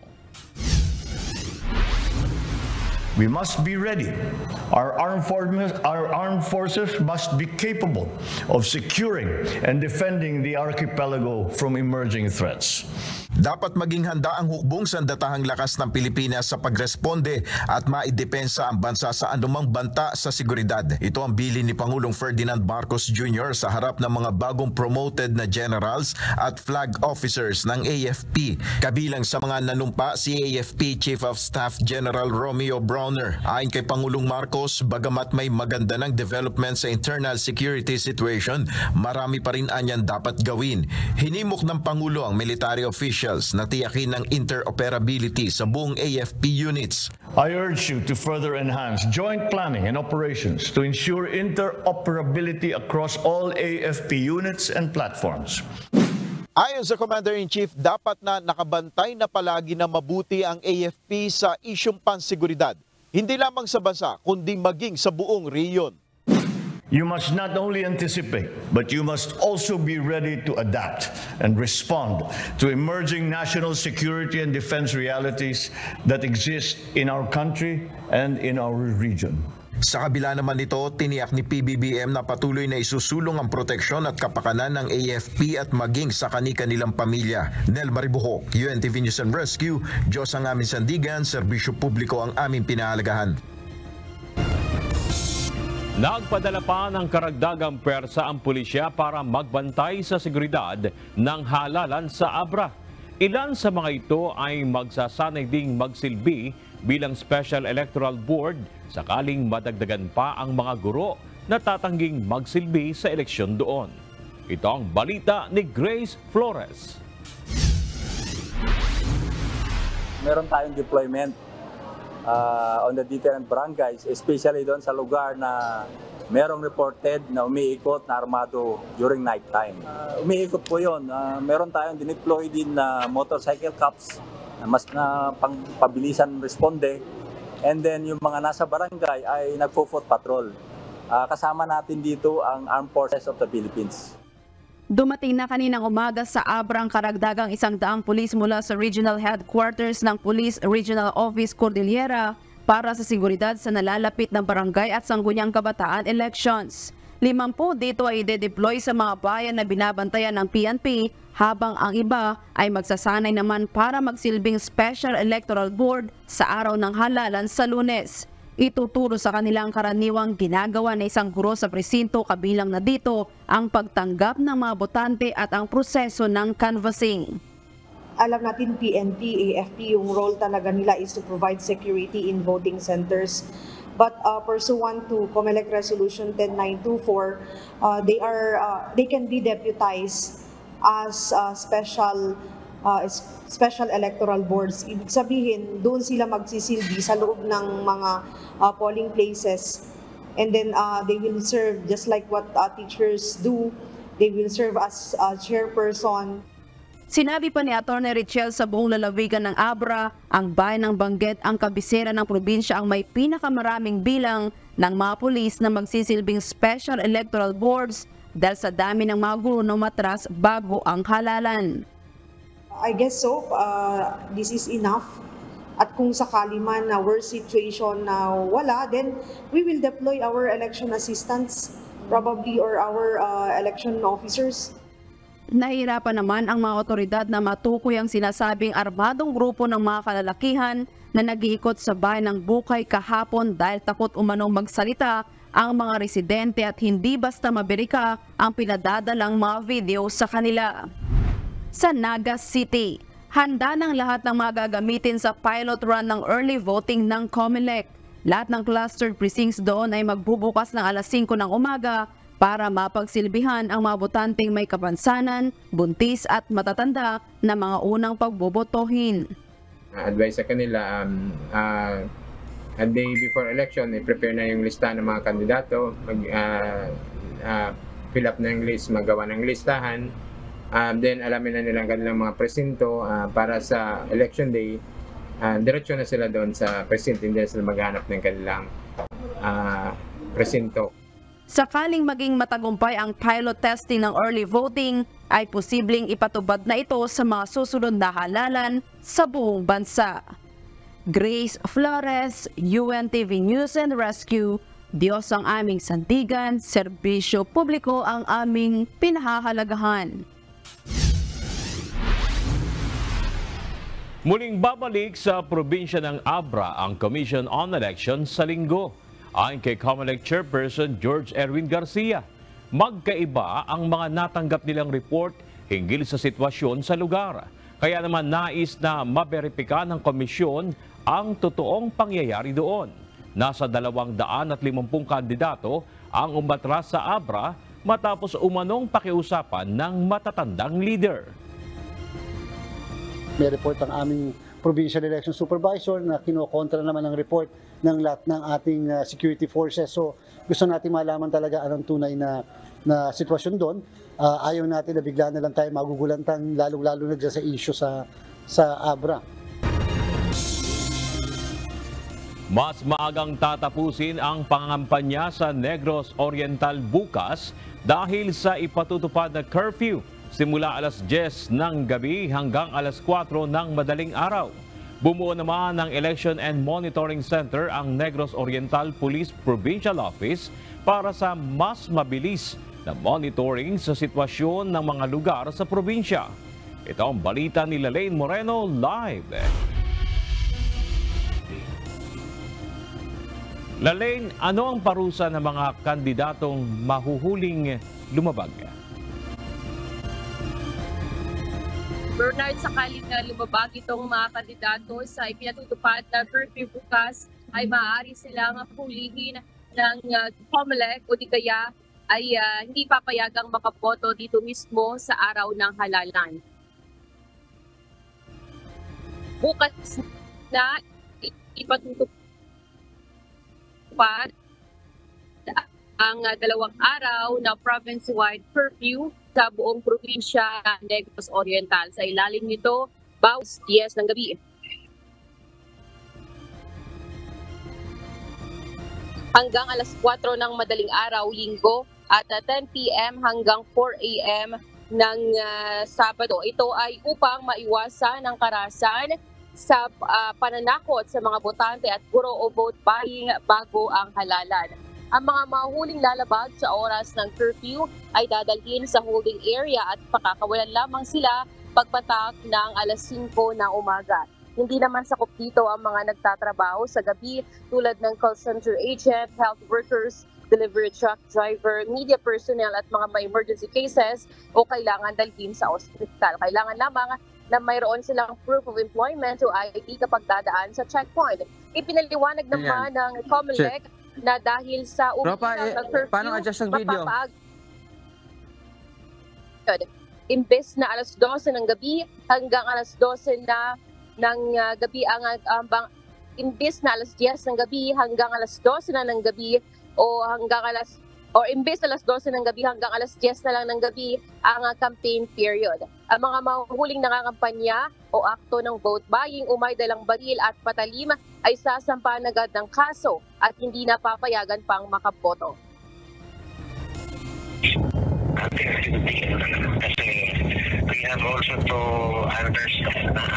We must be ready. Our armed forces must be capable of securing and defending the archipelago from emerging threats. Dapat maging handa ang hukbong sandatahang lakas ng Pilipinas sa pagresponde at maidepensa ang bansa sa anumang banta sa seguridad. Ito ang bilin ni Pangulong Ferdinand Marcos Jr. sa harap ng mga bagong promoted na generals at flag officers ng AFP. Kabilang sa mga nanumpa si AFP Chief of Staff General Romeo Browner. Ayon kay Pangulong Marcos, bagamat may maganda ng development sa internal security situation, marami pa rin anyan dapat gawin. Hinimok ng Pangulo ang military officials na tiyakin ng interoperability sa buong AFP units. I urge you to further enhance joint planning and operations to ensure interoperability across all AFP units and platforms. Ayon sa Commander-in-Chief, dapat na nakabantay na palagi na mabuti ang AFP sa isyung panseguridad. Hindi lamang sa bansa, kundi maging sa buong rehiyon. You must not only anticipate, but you must also be ready to adapt and respond to emerging national security and defense realities that exist in our country and in our region. Sa kabila naman nito, tiniyak ni PBBM na patuloy na isusulong ang proteksyon at kapakanan ng AFP at maging sa kani-kanilang pamilya. Nel Maribuho, UNTV News and Rescue, Diyos ang aming sandigan, serbisyo publiko ang aming pinahalagahan. Nagpadala pa ng karagdagang pwersa ang pulisya para magbantay sa seguridad ng halalan sa Abra. Ilan sa mga ito ay magsasanay ding magsilbi bilang Special Electoral Board sakaling madagdagan pa ang mga guro na tatangging magsilbi sa eleksyon doon. Ito ang balita ni Grace Flores. Meron tayong deployment on the different barangays, especially doon sa lugar na merong reported na umiikot na armado during night time. Umiikot po yun. Meron tayong dineploy din na motorcycle cops na mas na pabilisan responde. And then yung mga nasa barangay ay nagpo-foot patrol. Kasama natin dito ang Armed Forces of the Philippines. Dumating na kaninang umaga sa Abra ang karagdagang 100 pulis mula sa Regional Headquarters ng Police Regional Office Cordillera para sa seguridad sa nalalapit na barangay at sangguniang kabataan elections. 50 dito ay ide-deploy sa mga bayan na binabantayan ng PNP habang ang iba ay magsasanay naman para magsilbing Special Electoral Board sa araw ng halalan sa Lunes. Ituturo sa kanilang karaniwang ginagawa na isang guro sa presinto, kabilang na dito ang pagtanggap ng mga botante at ang proseso ng canvassing. Alam natin PNP, AFP, yung role talaga nila is to provide security in voting centers. But pursuant to COMELEC Resolution 10924, they can be deputized as special electoral boards. Ibig sabihin, doon sila magsisilbi sa loob ng mga polling places. And then they will serve just like what teachers do. They will serve as chairperson. Sinabi pa ni Atty. Richel sa buong lalawigan ng Abra, ang bayan ng Benguet ang kabisera ng probinsya ang may pinakamaraming bilang ng mga pulis na magsisilbing special electoral boards dahil sa dami ng mga guro na matras bago ang halalan. I guess so. This is enough. At kung sakali man na worst situation na wala, then we will deploy our election assistants, probably, or our election officers. Nahihirapan naman ang mga otoridad na matukoy ang sinasabing armadong grupo ng mga kalalakihan na nag-iikot sa bayan ng Bukay kahapon dahil takot umanong magsalita ang mga residente at hindi basta maberika ang pinadadalang mga video sa kanila. Sa Naga City, handa ng lahat ng mga gagamitin sa pilot run ng early voting ng COMELEC. Lahat ng clustered precincts doon ay magbubukas ng alas 5 ng umaga para mapagsilbihan ang mga botanteng may kapansanan, buntis at matatanda na mga unang pagbobotohin. Advice sa kanila, a day before election, i-prepare na yung listahan ng mga kandidato, fill up na yung list, magawa ng listahan, then alamin na nila ang kanilang mga presinto para sa election day, diretso na sila doon sa presinto, hindi na sila maghanap ng kanilang presinto. Sakaling maging matagumpay ang pilot testing ng early voting, ay posibleng ipatubad na ito sa mga susunod na halalan sa buong bansa. Grace Flores, UNTV News and Rescue, Diyos ang aming sandigan, serbisyo publiko ang aming pinahahalagahan. Muling babalik sa probinsya ng Abra ang Commission on Elections sa linggo. Ayon kay COMELEC Chairperson George Erwin Garcia, magkaiba ang mga natanggap nilang report hinggil sa sitwasyon sa lugar. Kaya naman nais na maberipika ng komisyon ang totoong pangyayari doon. Nasa 250 kandidato ang umatras sa Abra matapos umanong pakiusapan ng matatandang leader. May report ang aming Provincial Election Supervisor na kinokontra naman ang report ng lahat ng ating security forces. So gusto natin malaman talaga anong tunay na sitwasyon doon. Ayaw natin na bigla na lang tayo magugulantang lalo-lalo na dyan sa issue sa Abra. Mas maagang tatapusin ang pangangampanya sa Negros Oriental bukas dahil sa ipatutupad na curfew simula alas 10 ng gabi hanggang alas 4 ng madaling araw. Bumuo naman ng Election and Monitoring Center ang Negros Oriental Police Provincial Office para sa mas mabilis na monitoring sa sitwasyon ng mga lugar sa probinsya. Ito ang balita ni Lalaine Moreno live. Lalaine, ano ang parusa ng mga kandidatong mahuhuling lumabag? Bernard, sakaling lumabag itong mga kandidato sa ipinatutupad na curfew bukas, ay maaari silang hulihin ng COMELEC o di kaya ay hindi papayagang makaboto dito mismo sa araw ng halalan. Bukas na ipatutupad ang 2 araw na province-wide curfew sa buong probinsya ng Negros Oriental. Sa ilalim nito, bawas 10 ng gabi hanggang alas 4 ng madaling araw linggo at 10 p.m. hanggang 4 a.m. ng Sabado. Ito ay upang maiwasan ang karahasan sa pananakot sa mga botante at puro o vote buying bago ang halalan. Ang mga mahuhuling lalabag sa oras ng curfew ay dadalhin sa holding area at pakakawalan lamang sila pagpatak ng alas 5 ng umaga. Hindi naman sakop dito ang mga nagtatrabaho sa gabi tulad ng call center agent, health workers, delivery truck driver, media personnel at mga may emergency cases o kailangan dalhin sa ospital. Kailangan lamang na mayroon silang proof of employment o ID kapag dadaan sa checkpoint. Ipinaliwanag naman ng COMELEC na dahil sa umiiral ng curfew, paano adjust ang video? Imbes na alas 12 ng gabi hanggang alas 12 ng gabi imbes na alas 10 ng gabi hanggang alas 12 na ng gabi o imbes na alas 12 ng gabi hanggang alas 10 na lang ng gabi ang campaign period. Ang mga mahuhuling nangangampanya o akto ng vote buying, umay dalang baril at patalim ay sasampahan agad ng kaso at hindi na papayagan pang makaboto. Kasi we have also to understand na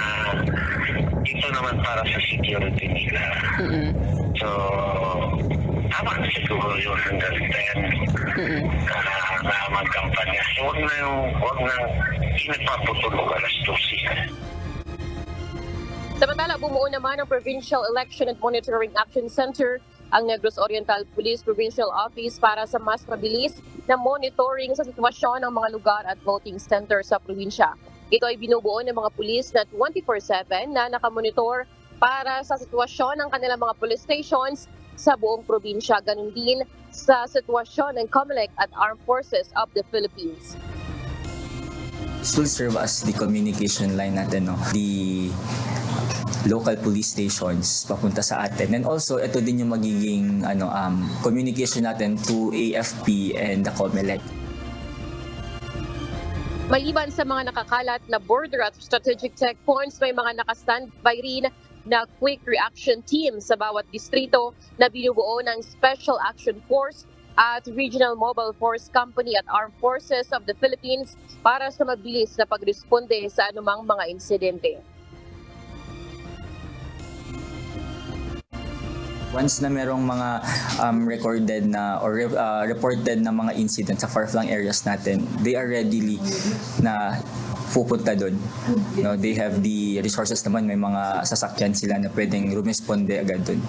ito naman para sa security nila. So, tama siguro yung hanggang 10 na magkampanya. Huwag na inapaputulog alas 12. Samantala, bumuo naman ang Provincial Election and Monitoring Action Center, ang Negros Oriental Police Provincial Office para sa mas mabilis na monitoring sa sitwasyon ng mga lugar at voting center sa probinsya. Ito ay binubuo ng mga pulis na 24/7 na nakamonitor para sa sitwasyon ng kanilang mga police stations sa buong probinsya. Ganun din sa sitwasyon ng COMELEC at Armed Forces of the Philippines. This will serve as the communication line natin, no? The local police stations papunta sa atin. And also, ito din yung magiging communication natin to AFP and the COMELEC. Maliban sa mga nakakalat na border at strategic checkpoints, may mga nakastandby rin na quick reaction team sa bawat distrito na binubuo ng Special Action Force at Regional Mobile Force Company at Armed Forces of the Philippines para sa mabilis na pagresponde sa anumang mga insidente. Once na merong mga recorded na or reported na mga incidents sa far-flung areas natin, they are readily na pupunta doon. No, they have the resources naman, may mga sasakyan sila na pwedeng rumisponde agad doon.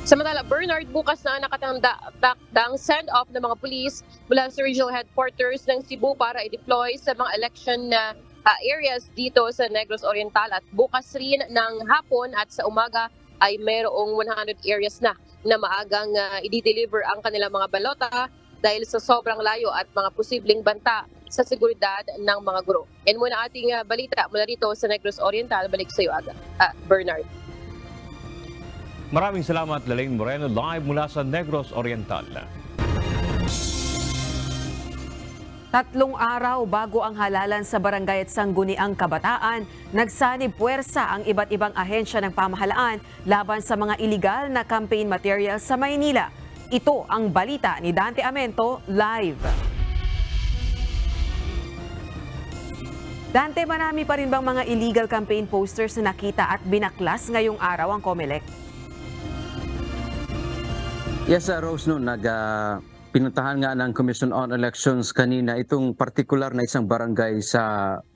Samantala, Bernard, bukas na nakatandang send-off ng mga pulis mula sa regional headquarters ng Cebu para i-deploy sa mga election areas dito sa Negros Oriental. At bukas rin ng hapon at sa umaga ay mayroong 100 areas na maagang i-deliver ang kanilang mga balota dahil sa sobrang layo at mga posibleng banta sa seguridad ng mga guro. And muna ating balita mula dito sa Negros Oriental. Balik sa iyo, Bernard. Maraming salamat, Lalaine Moreno, live mula sa Negros Oriental. 3 araw bago ang halalan sa barangay at sangguniang kabataan, nagsanib puwersa ang iba't ibang ahensya ng pamahalaan laban sa mga iligal na campaign materials sa Maynila. Ito ang balita ni Dante Amento, live. Dante, marami pa rin bang mga illegal campaign posters na nakita at binaklas ngayong araw ang COMELEC? Yes, Rose, no, pinuntahan nga ng Commission on Elections kanina itong partikular na isang barangay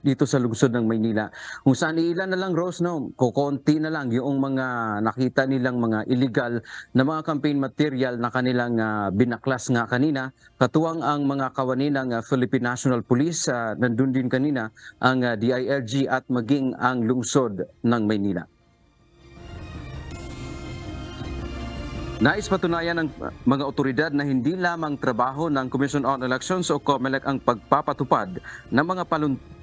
dito sa lungsod ng Maynila. Kung saan ilan na lang, Rose, no, kukonti na lang yung mga nakita nilang mga illegal na mga campaign material na kanilang binaklas nga kanina. Katuwang ang mga kawani ng Philippine National Police, nandun din kanina ang DILG at maging ang lungsod ng Maynila. Nais patunayan ng mga otoridad na hindi lamang trabaho ng Commission on Elections o COMELEC ang pagpapatupad ng mga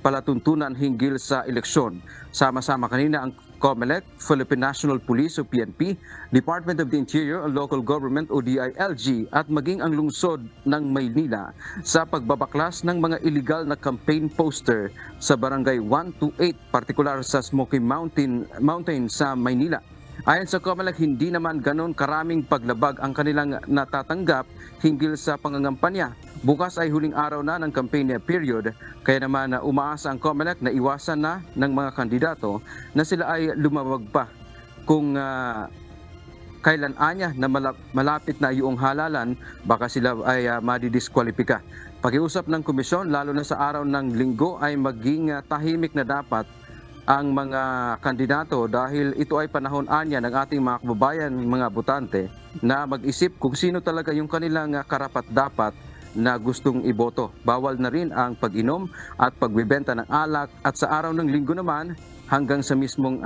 palatuntunan hinggil sa eleksyon. Sama-sama kanina ang COMELEC, Philippine National Police o PNP, Department of the Interior o Local Government o DILG at maging ang lungsod ng Maynila sa pagbabaklas ng mga illegal na campaign poster sa Barangay 128, partikular sa Smoky Mountain sa Maynila. Ayon sa COMELEC, hindi naman ganon karaming paglabag ang kanilang natatanggap hinggil sa pangangampanya. Bukas ay huling araw na ng campaign period, kaya naman umaasa ang COMELEC na iwasan na ng mga kandidato na sila ay lumawag pa kung kailan anya na malapit na iyong halalan, baka sila ay madidiskwalipika. Pakiusap ng komisyon, lalo na sa araw ng linggo, ay maging tahimik na dapat ang mga kandidato dahil ito ay panahon anya ng ating mga kababayan, mga botante na mag-isip kung sino talaga yung kanilang karapat-dapat na gustong iboto. Bawal na rin ang pag-inom at pagbebenta ng alak at sa araw ng linggo naman hanggang sa mismong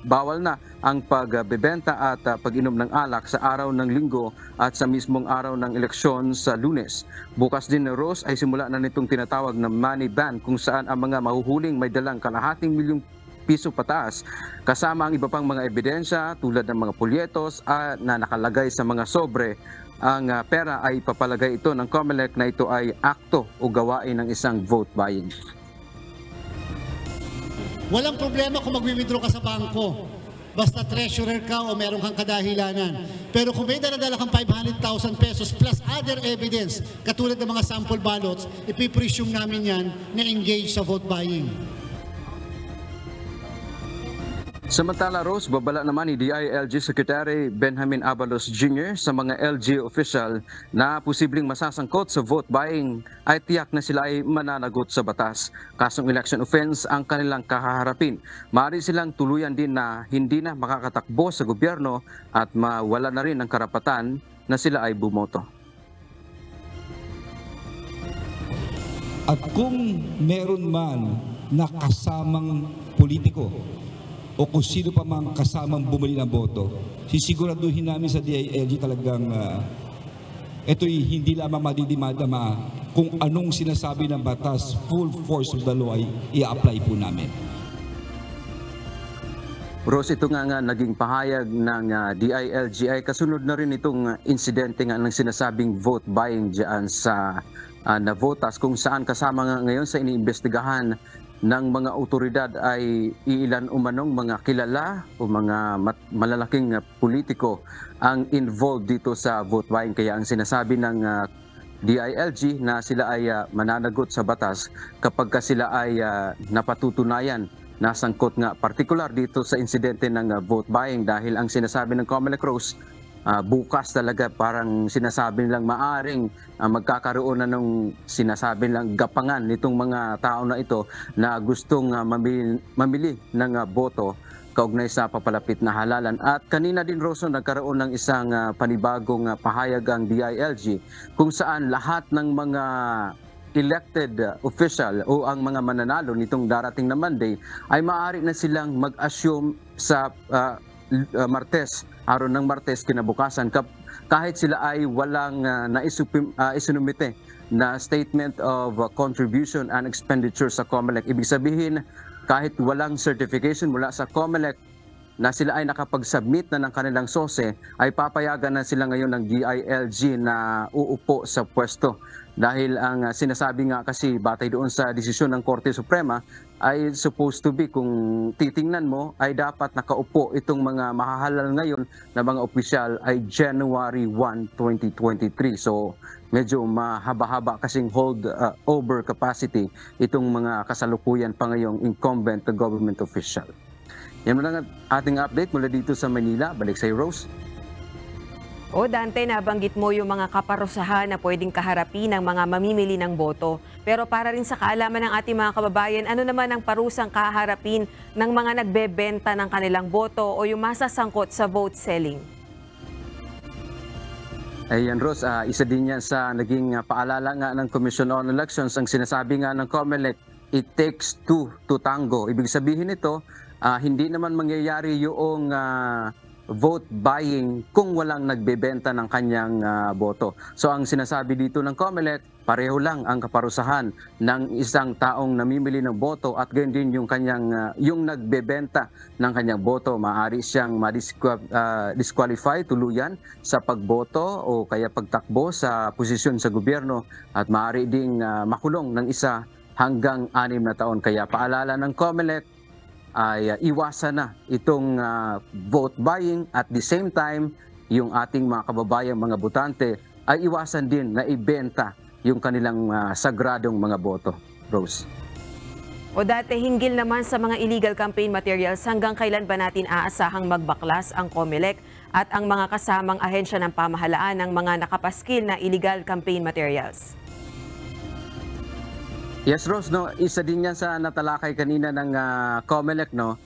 bawal na ang pagbebenta at pag-inom ng alak sa araw ng linggo at sa mismong araw ng eleksyon sa Lunes. Bukas din na, Rose, ay simula na nitong tinatawag na money ban kung saan ang mga mahuhuling may dalang kalahating milyong piso pataas kasama ang iba pang mga ebidensya tulad ng mga polyetos na nakalagay sa mga sobre. Ang pera ay papalagay ito ng COMELEC na ito ay akto o gawain ng isang vote buying. Walang problema kung mag-withdraw ka sa bangko. Basta treasurer ka o meron kang kadahilanan. Pero kung may dala-dala kang 500,000 pesos plus other evidence, katulad ng mga sample ballots, ipipresume namin yan na engage sa vote buying. Samantala, Rose, babala naman ni DILG Secretary Benjamin Abalos Jr. sa mga LGU official na posibleng masasangkot sa vote buying ay tiyak na sila ay mananagot sa batas. Kasong election offense ang kanilang kahaharapin. Maaari silang tuluyan din na hindi na makakatakbo sa gobyerno at mawala na rin ang karapatan na sila ay bumoto. At kung meron man na kasamang politiko o kung sino pa mang kasamang bumili ng boto, sisiguraduhin namin sa DILG talagang ito'y hindi lamang madidimadama kung anong sinasabi ng batas, full force of the law ay i-apply po namin. Rose, ito nga naging pahayag ng DILG ay kasunod na rin itong insidente nga ng sinasabing vote buying dyan sa Navotas, kung saan kasama nga ngayon sa iniimbestigahan ng mga otoridad ay iilan umanong mga kilala o mga malalaking politiko ang involved dito sa vote buying. Kaya ang sinasabi ng DILG na sila ay mananagot sa batas kapag sila ay napatutunayan na sangkot nga partikular dito sa insidente ng vote buying, dahil ang sinasabi ng Comelec Rose, bukas talaga parang sinasabi nilang maaring magkakaroon na ng sinasabi nilang gapangan nitong mga tao na ito na gustong mamili ng boto kaugnay sa papalapit na halalan. At kanina din, Rosso, nagkaroon ng isang panibagong pahayag ang DILG kung saan lahat ng mga elected official o ang mga mananalo nitong darating na Monday ay maaari na silang mag-assume sa Martes, araw ng Martes kinabukasan, kahit sila ay walang isinumite na statement of contribution and expenditure sa Comelec. Ibig sabihin, kahit walang certification mula sa Comelec na sila ay nakapag-submit na ng kanilang sose, ay papayagan na sila ngayon ng DILG na uupo sa pwesto. Dahil ang sinasabi nga kasi batay doon sa desisyon ng Korte Suprema ay supposed to be, kung titingnan mo, ay dapat nakaupo itong mga mahahalal ngayon na mga opisyal ay January 1, 2023. So medyo mahaba-haba kasing hold over capacity itong mga kasalukuyan pa ngayong incumbent government official. Yan mo lang ating update mula dito sa Manila. Balik sa Rose. O Dante, nabanggit mo yung mga kaparusahan na pwedeng kaharapin ng mga mamimili ng boto. Pero para rin sa kaalaman ng ating mga kababayan, ano naman ang parusang kaharapin ng mga nagbebenta ng kanilang boto o yung masasangkot sa vote selling? Ayan, Rose, isa din yan sa naging paalala nga ng Commission on Elections. Ang sinasabi nga ng Comelec, it takes two to tango. Ibig sabihin nito, hindi naman mangyayari yung vote buying kung walang nagbebenta ng kanyang boto. So ang sinasabi dito ng Comelec, pareho lang ang kaparusahan ng isang taong namimili ng boto at gayon din yung kanyang yung nagbebenta ng kanyang boto. Maaari siyang disqualify tuluyan sa pagboto o kaya pagtakbo sa posisyon sa gobyerno, at maaari ding makulong ng 1 hanggang 6 na taon. Kaya paalala ng Comelec ay iwasan na itong vote buying, at the same time yung ating mga kababayang mga botante ay iwasan din na ibenta yung kanilang sagradong mga boto. Rose. O dati, hinggil naman sa mga illegal campaign materials, hanggang kailan ba natin aasahang magbaklas ang Comelec at ang mga kasamang ahensya ng pamahalaan ng mga nakapaskil na illegal campaign materials? Yes, Rose, no, isa din yan sa natalakay kanina ng Comelec, no.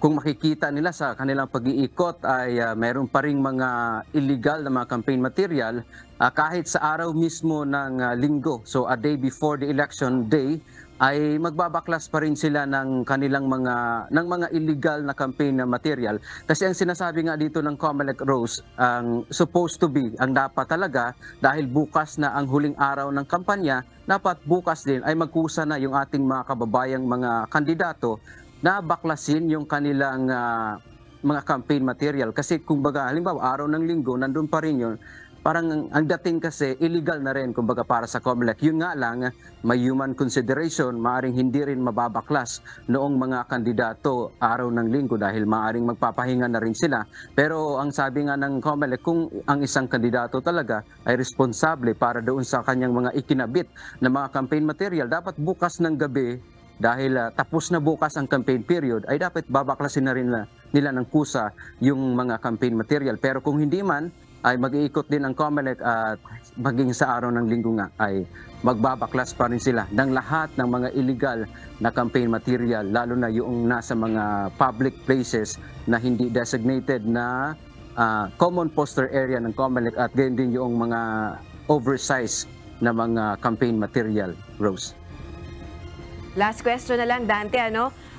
Kung makikita nila sa kanilang pag-iikot ay mayroon pa ring mga illegal na mga campaign material kahit sa araw mismo ng linggo. So a day before the election day ay magbabaklas pa rin sila ng kanilang mga illegal na campaign na material. Kasi ang sinasabi nga dito ng Comelec, Rose, ang supposed to be, ang dapat talaga, dahil bukas na ang huling araw ng kampanya, dapat bukas din ay magkusa na yung ating mga kababayang mga kandidato na baklasin yung kanilang mga campaign material. Kasi kumbaga, halimbawa, araw ng linggo, nandun pa rin yun. Parang ang dating kasi illegal na rin kumbaga para sa Comelec. Yun nga lang, may human consideration, maaring hindi rin mababaklas noong mga kandidato araw ng linggo dahil maaring magpapahinga na rin sila. Pero ang sabi nga ng Comelec, kung ang isang kandidato talaga ay responsable para doon sa kanyang mga ikinabit na mga campaign material, dapat bukas ng gabi dahil tapos na bukas ang campaign period, ay dapat babaklasin na rin nila ng kusa yung mga campaign material. Pero kung hindi man, ay mag-iikot din ang COMELEC at maging sa araw ng linggo nga ay magbabaklas pa rin sila ng lahat ng mga illegal na campaign material, lalo na yung nasa mga public places na hindi designated na common poster area ng COMELEC at ganyan din yung mga oversized na mga campaign material, Rose. Last question na lang, Dante,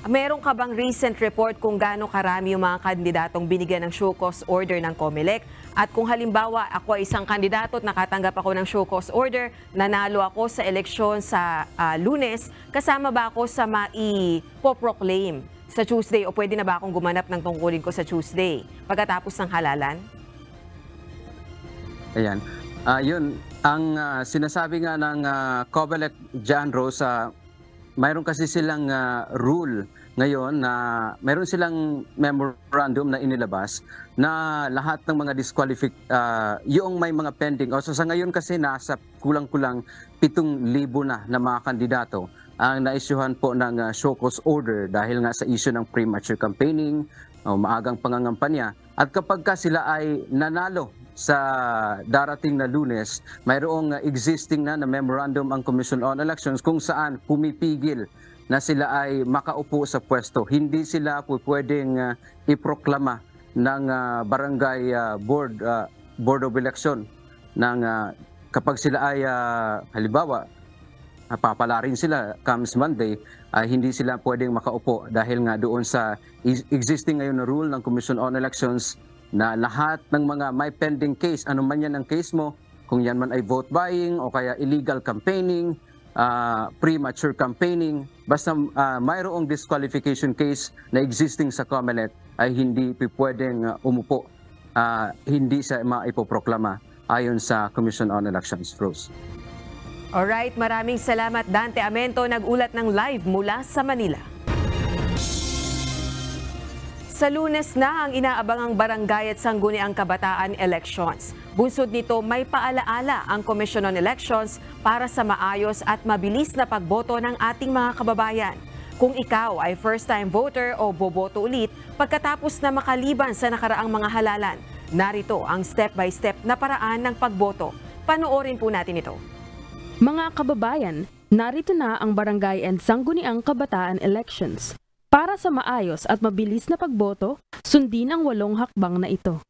meron ka bang recent report kung gaano karami yung mga kandidatong binigyan ng show cause order ng COMELEC? At kung halimbawa ako ay isang kandidato at nakatanggap ako ng show cause order, nanalo ako sa eleksyon sa Lunes, kasama ba ako sa maipoproclaim sa Tuesday o pwede na ba akong gumanap ng tungkulin ko sa Tuesday pagkatapos ng halalan? Ayan. Yun, ang sinasabi nga ng COMELEC dyan, Rose, mayroon kasi silang rule ngayon na mayroon silang memorandum na inilabas na lahat ng mga yung may mga pending. So sa ngayon kasi nasa kulang-kulang 7,000 na mga kandidato ang naisyuhan po ng show cause order dahil nga sa issue ng premature campaigning o maagang pangangampanya. At kapag ka sila ay nanalo sa darating na Lunes, mayroong existing na memorandum ang Commission on Elections kung saan pumipigil na sila ay makaupo sa pwesto. Hindi sila pwedeng iproklama ng barangay board of election ng kapag sila ay halimbawa papala rin sila comes Monday, ay hindi sila pwedeng makaupo dahil nga doon sa existing ngayon na rule ng Commission on Elections na lahat ng mga may pending case, ano man yan ang case mo, kung yan man ay vote buying o kaya illegal campaigning, premature campaigning, basta mayroong disqualification case na existing sa COMELEC ay hindi pwedeng umupo, hindi sa maipoproklama ayon sa Commission on Elections, Rose. Alright, maraming salamat Dante Amento, nag-ulat ng live mula sa Manila. Sa Lunes na ang inaabangang barangay at sangguniang kabataan elections. Bunsod nito, may paalaala ang Commission on Elections para sa maayos at mabilis na pagboto ng ating mga kababayan. Kung ikaw ay first-time voter o boboto ulit pagkatapos na makaliban sa nakaraang mga halalan, narito ang step-by-step na paraan ng pagboto. Panoorin po natin ito. Mga kababayan, narito na ang barangay and sangguniang kabataan elections. Para sa maayos at mabilis na pagboto, sundin ang 8 hakbang na ito.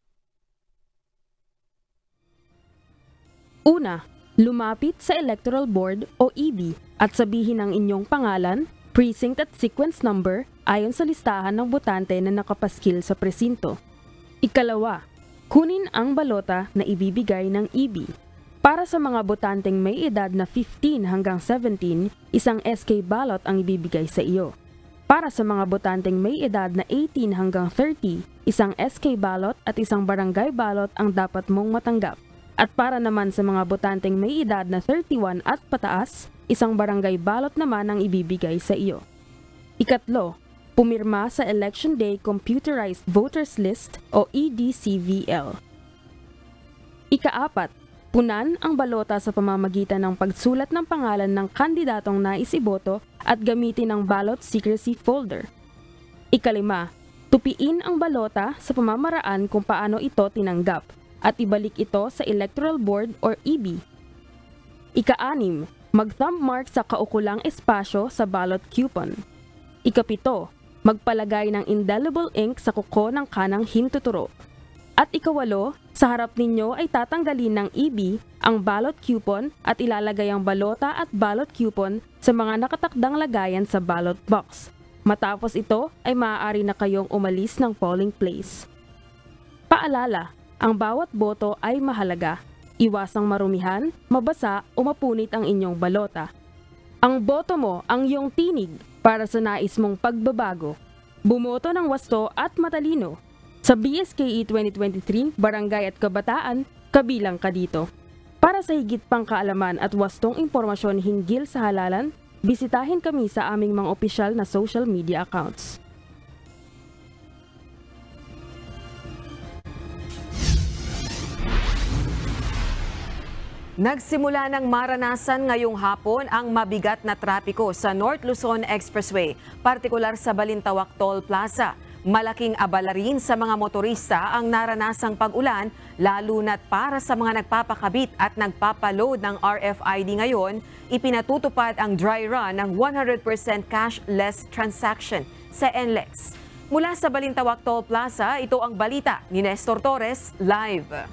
Una, lumapit sa Electoral Board o EB at sabihin ang inyong pangalan, precinct at sequence number ayon sa listahan ng botante na nakapaskil sa presinto. Ikalawa, kunin ang balota na ibibigay ng EB. Para sa mga botanteng may edad na 15 hanggang 17, isang SK ballot ang ibibigay sa iyo. Para sa mga botanteng may edad na 18 hanggang 30, isang SK ballot at isang barangay ballot ang dapat mong matanggap. At para naman sa mga botanteng may edad na 31 at pataas, isang barangay ballot naman ang ibibigay sa iyo. Ikatlo, pumirma sa Election Day Computerized Voters List o EDCVL. Ikaapat, punan ang balota sa pamamagitan ng pagsulat ng pangalan ng kandidatong nais iboto at gamitin ang ballot secrecy folder. Ikalima, tupiin ang balota sa pamamaraan kung paano ito tinanggap at ibalik ito sa Electoral Board or EB. Ika-6, mag-thumb mark sa kaukulang espasyo sa ballot coupon. Ikapito, magpalagay ng indelible ink sa kuko ng kanang hintuturo. At ika-8, sa harap ninyo ay tatanggalin ng EB ang ballot coupon at ilalagay ang balota at ballot coupon sa mga nakatakdang lagayan sa ballot box. Matapos ito ay maaari na kayong umalis ng polling place. Paalala, ang bawat boto ay mahalaga. Iwasang marumihan, mabasa o mapunit ang inyong balota. Ang boto mo ang iyong tinig para sa nais mong pagbabago. Bumoto ng wasto at matalino. Sa BSKE 2023, Barangay at Kabataan, kabilang ka dito. Para sa higit pang kaalaman at wastong impormasyon hinggil sa halalan, bisitahin kami sa aming mga opisyal na social media accounts. Nagsimula ng maranasan ngayong hapon ang mabigat na trapiko sa North Luzon Expressway, partikular sa Balintawak Toll Plaza. Malaking abala rin sa mga motorista ang naranasang pag-ulan, lalo na't para sa mga nagpapakabit at nagpapaload ng RFID ngayon, ipinatutupad ang dry run ng 100% cashless transaction sa NLEX. Mula sa Balintawak Toll Plaza, ito ang balita ni Nestor Torres, live.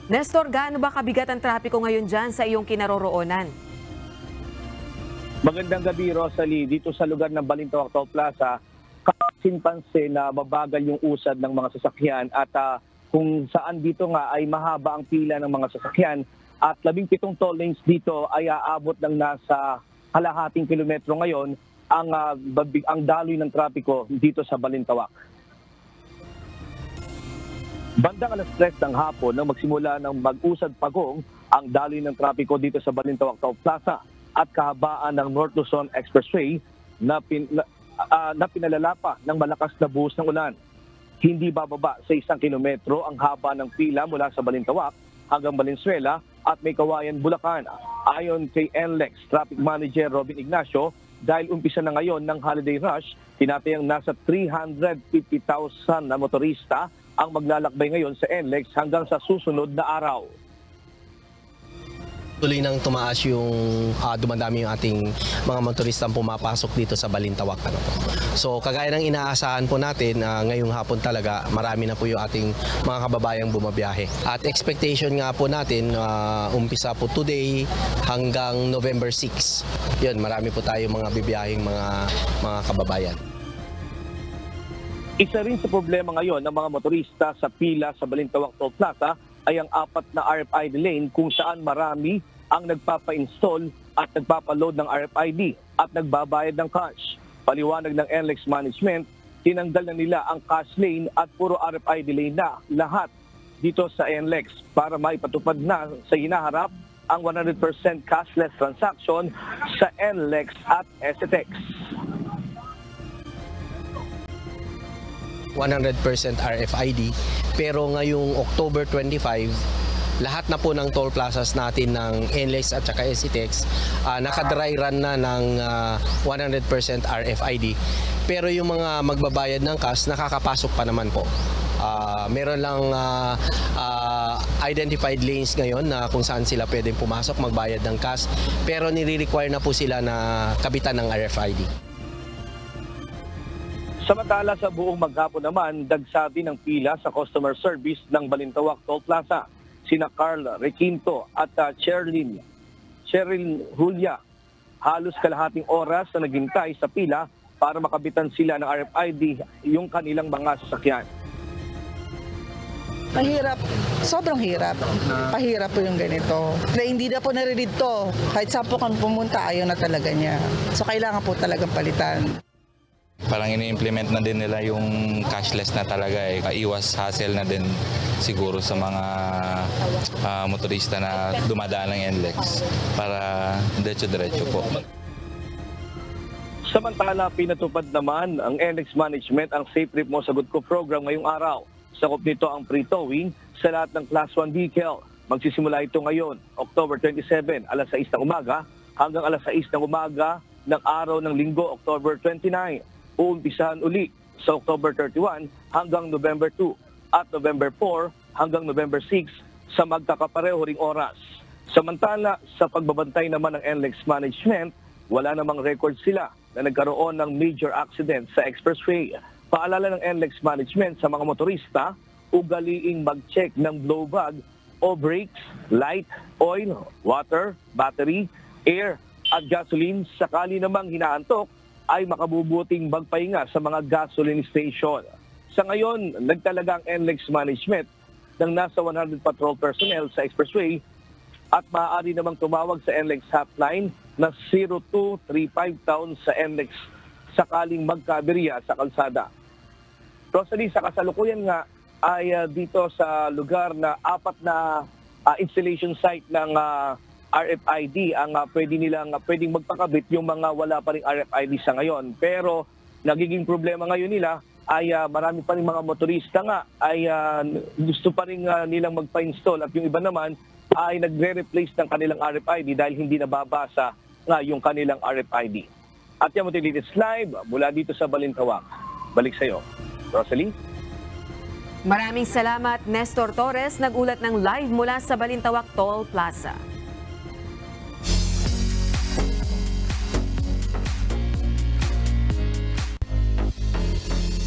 Nestor, gaano ba kabigat ang trapiko ngayon dyan sa iyong kinaroroonan? Magandang gabi, Rosalie. Dito sa lugar ng Balintawak Toll Plaza, kapansin-pansin na mabagal yung usad ng mga sasakyan at kung saan dito nga ay mahaba ang pila ng mga sasakyan at 17 toll lanes dito ay aabot ng nasa kalahating kilometro ngayon ang daloy ng trapiko dito sa Balintawak. Bandang alas 3 ng hapon nang magsimula ng mag-usad pagong ang daloy ng trapiko dito sa Balintawak Toll Plaza at kahabaan ng North Luzon Expressway na pinalala pa ng malakas na buhos ng ulan. Hindi bababa sa 1 kilometro ang haba ng pila mula sa Balintawak hanggang Valenzuela at May Kawayan, Bulacan. Ayon kay NLEX Traffic Manager Robin Ignacio, dahil umpisa na ngayon ng holiday rush, tinatayang nasa 350,000 na motorista ang maglalakbay ngayon sa NLEX hanggang sa susunod na araw. Tuloy nang tumaas yung dumadami yung ating mga motoristang pumapasok dito sa Balintawak. So kagaya ng inaasahan po natin, ngayong hapon talaga marami na po yung ating mga kababayang bumabiyahe. At expectation nga po natin, umpisa po today hanggang November 6. Yun, marami po tayo mga bibiyaheng mga kababayan. Isa rin sa problema ngayon ng mga motorista sa pila sa Balintawak Toll Plaza ay ang 4 na RFID lane kung saan marami ang nagpapa-install at nagpapa-load ng RFID at nagbabayad ng cash. Paliwanag ng NLEX Management, tinanggal na nila ang cash lane at puro RFID lane na lahat dito sa NLEX para maipatupad na sa hinaharap ang 100% cashless transaction sa NLEX at STX. 100% RFID, pero ngayong October 25, lahat na po ng toll plazas natin ng NLEX at saka STX naka-dry run na ng 100% RFID. Pero yung mga magbabayad ng cash, nakakapasok pa naman po. Meron lang identified lanes ngayon na kung saan sila pwedeng pumasok, magbayad ng cash, pero nire-require na po sila na kabitan ng RFID. Samantala sa buong maghapon naman, dagsabi ng pila sa customer service ng Balintawak Toll Plaza. Sina Carl Requinto at Cheryl Julia. Halos kalahating oras na naghintay sa pila para makabitan sila ng RFID yung kanilang mga sasakyan. Mahirap. Sobrang hirap. Pahirap po yung ganito. Na hindi na po narinig to. Kahit saan po kang pumunta, ayaw na talaga niya. So kailangan po talagang palitan. Parang ini-implement na din nila yung cashless na talaga eh. Iwas hassle na din siguro sa mga motorista na dumadaan ng NLEX para diretso-diretso po. Samantala, pinatupad naman ang NLEX Management ang Safe Trip Mo Sagot Ko program ngayong araw. Sakop nito ang pre-towing sa lahat ng Class 1 vehicle. Magsisimula ito ngayon, October 27, alas 6 ng umaga hanggang alas 6 ng umaga ng araw ng Linggo, October 29. Uumpisahan uli sa October 31 hanggang November 2 at November 4 hanggang November 6 sa magkakapareho ring oras. Samantala, sa pagbabantay naman ng NLEX Management, wala namang record sila na nagkaroon ng major accident sa expressway. Paalala ng NLEX Management sa mga motorista, ugaliing mag-check ng blow bag o brakes, light, oil, water, battery, air at gasoline. Sakali namang hinaantok, ay makabubuting magpahinga sa mga gasoline station. Sa ngayon, nagtalaga ang NLEX Management ng nasa 100 patrol personnel sa expressway at maaari namang tumawag sa NLEX hotline na 0235 sa NLEX sakaling magkaaberya sa kalsada. Rosalie, sa kasalukuyan nga ay dito sa lugar na 4 na installation site ng RFID ang pwedeng magpakabit yung mga wala pa ring RFID sa ngayon. Pero nagiging problema ngayon nila ay marami pa rin mga motorista nga ay gusto pa rin nilang magpa-install at yung iba naman ay nagre-replace ng kanilang RFID dahil hindi nababasa nga yung kanilang RFID. At yan mo live mula dito sa Balintawak. Balik sa iyo, Rosalie. Maraming salamat, Nestor Torres, nagulat ng live mula sa Balintawak Toll Plaza.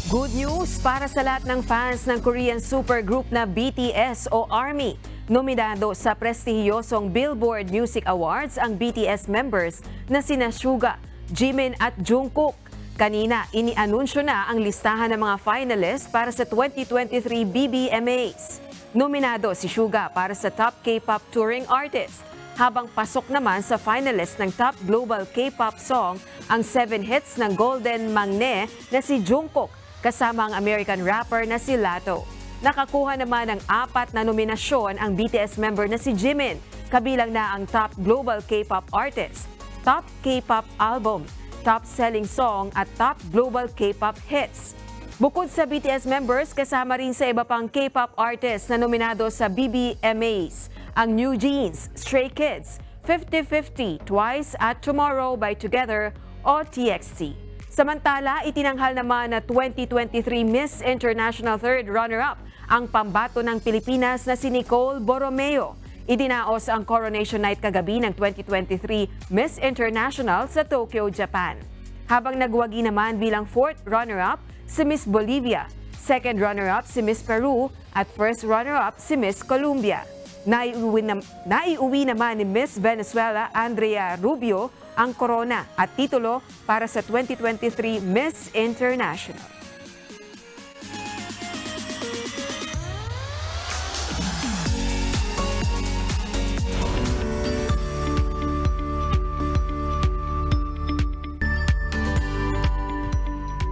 Good news para sa lahat ng fans ng Korean supergroup na BTS o ARMY. Nominado sa prestihiyosong Billboard Music Awards ang BTS members na sina Suga, Jimin at Jungkook. Kanina, inianunsyo na ang listahan ng mga finalists para sa 2023 BBMAs. Nominado si Suga para sa Top K-Pop Touring Artist, habang pasok naman sa finalist ng Top Global K-Pop Song ang 7 hits ng Golden Mangne na si Jungkook kasama ang American rapper na si Lato. Nakakuha naman ng 4 na nominasyon ang BTS member na si Jimin, kabilang na ang Top Global K-Pop Artist, Top K-Pop Album, Top Selling Song at Top Global K-Pop Hits. Bukod sa BTS members, kasama rin sa iba pang K-Pop artists na nominado sa BBMAs, ang New Jeans, Stray Kids, 50-50, Twice at Tomorrow by Together o TXT. Samantala, itinanghal naman na 2023 Miss International Third Runner-Up ang pambato ng Pilipinas na si Nicole Borromeo. Idinaos ang Coronation Night kagabi ng 2023 Miss International sa Tokyo, Japan. Habang nagwagi naman bilang 4th runner-up si Miss Bolivia, 2nd runner-up si Miss Peru at 1st runner-up si Miss Colombia. Naiuwi naman ni Miss Venezuela Andrea Rubio ang corona at titulo para sa 2023 Miss International.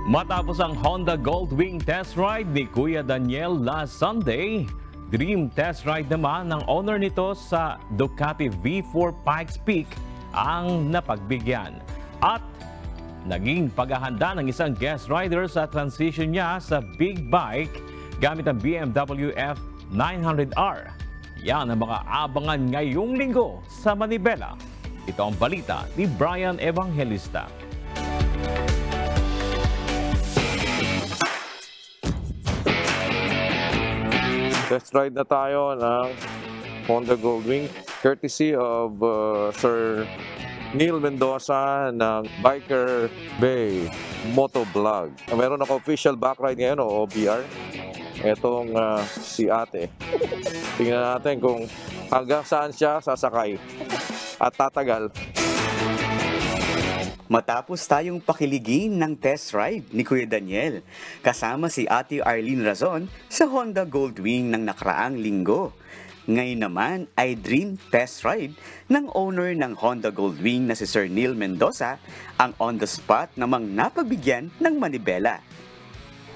Matapos ang Honda Goldwing test ride ni Kuya Daniel last Sunday, dream test ride naman ng owner nito sa Ducati V4 Pikes Peak ang napagbigyan. At naging paghahanda ng isang guest rider sa transition niya sa big bike gamit ang BMW F900R. Yan ang mga abangan ngayong linggo sa Manibela. Ito ang balita ni Brian Evangelista. Test ride na tayo ng Honda Goldwing courtesy of Sir Neil Mendoza ng Biker Bay Motovlog. Meron ako official back ride ngayon o OBR. Itong si ate. Tingnan natin kung hanggang saan siya sasakay at tatagal. Matapos tayong pakiligin ng test ride ni Kuya Daniel, kasama si Ate Arlene Razon sa Honda Goldwing ng nakaraang linggo. Ngayon naman ay dream test ride ng owner ng Honda Goldwing na si Sir Neil Mendoza ang on the spot namang napagbigyan ng manibela.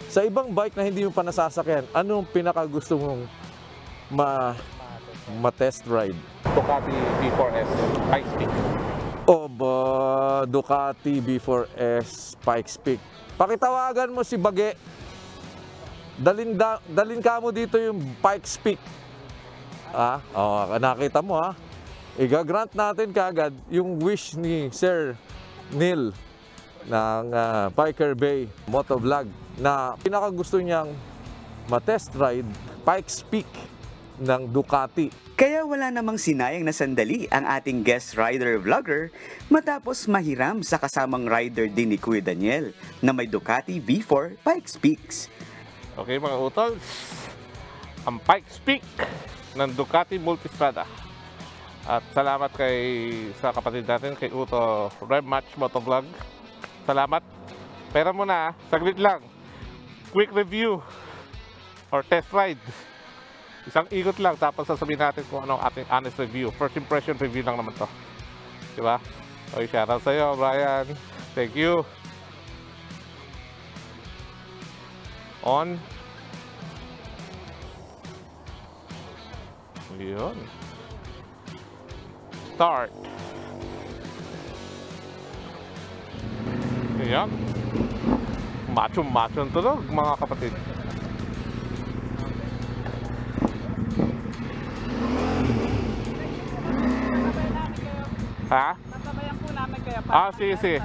Sa ibang bike na hindi mo pa nasasakyan, anong pinakagusto mong ma-test ride? Ducati V4S Pikes Peak. Ducati V4S Pikes Peak. Pakitawagan mo si Bage. Dalin ka mo dito yung Pikes Peak. Nakita mo ha. Iga-grant natin kaagad yung wish ni Sir Neil ng Biker Bay Motovlog na pinakagusto niyang ma-test ride Pikes Peak ng Ducati. Kaya wala namang sinayang na sandali ang ating guest rider vlogger matapos mahiram sa kasamang rider din ni Kuya Daniel na may Ducati V4 Pikes Peaks. Okay mga utol, ang Pikes Peak ng Ducati Multistrada. At salamat sa kapatid natin kay Uto Rev Match Motovlog. Salamat. Pera muna, saglit lang. Quick review or test ride. Isang ikot lang tapos sasabihin natin kung ano ang ating honest review. First impression review lang naman to. Diba? Okay, shoutout sa'yo, Brian. Thank you. On. Yun. Start. Ayan. Macho ang tunog, mga kapatid. Ha? Tatabayan po namin kaya Sige, sige.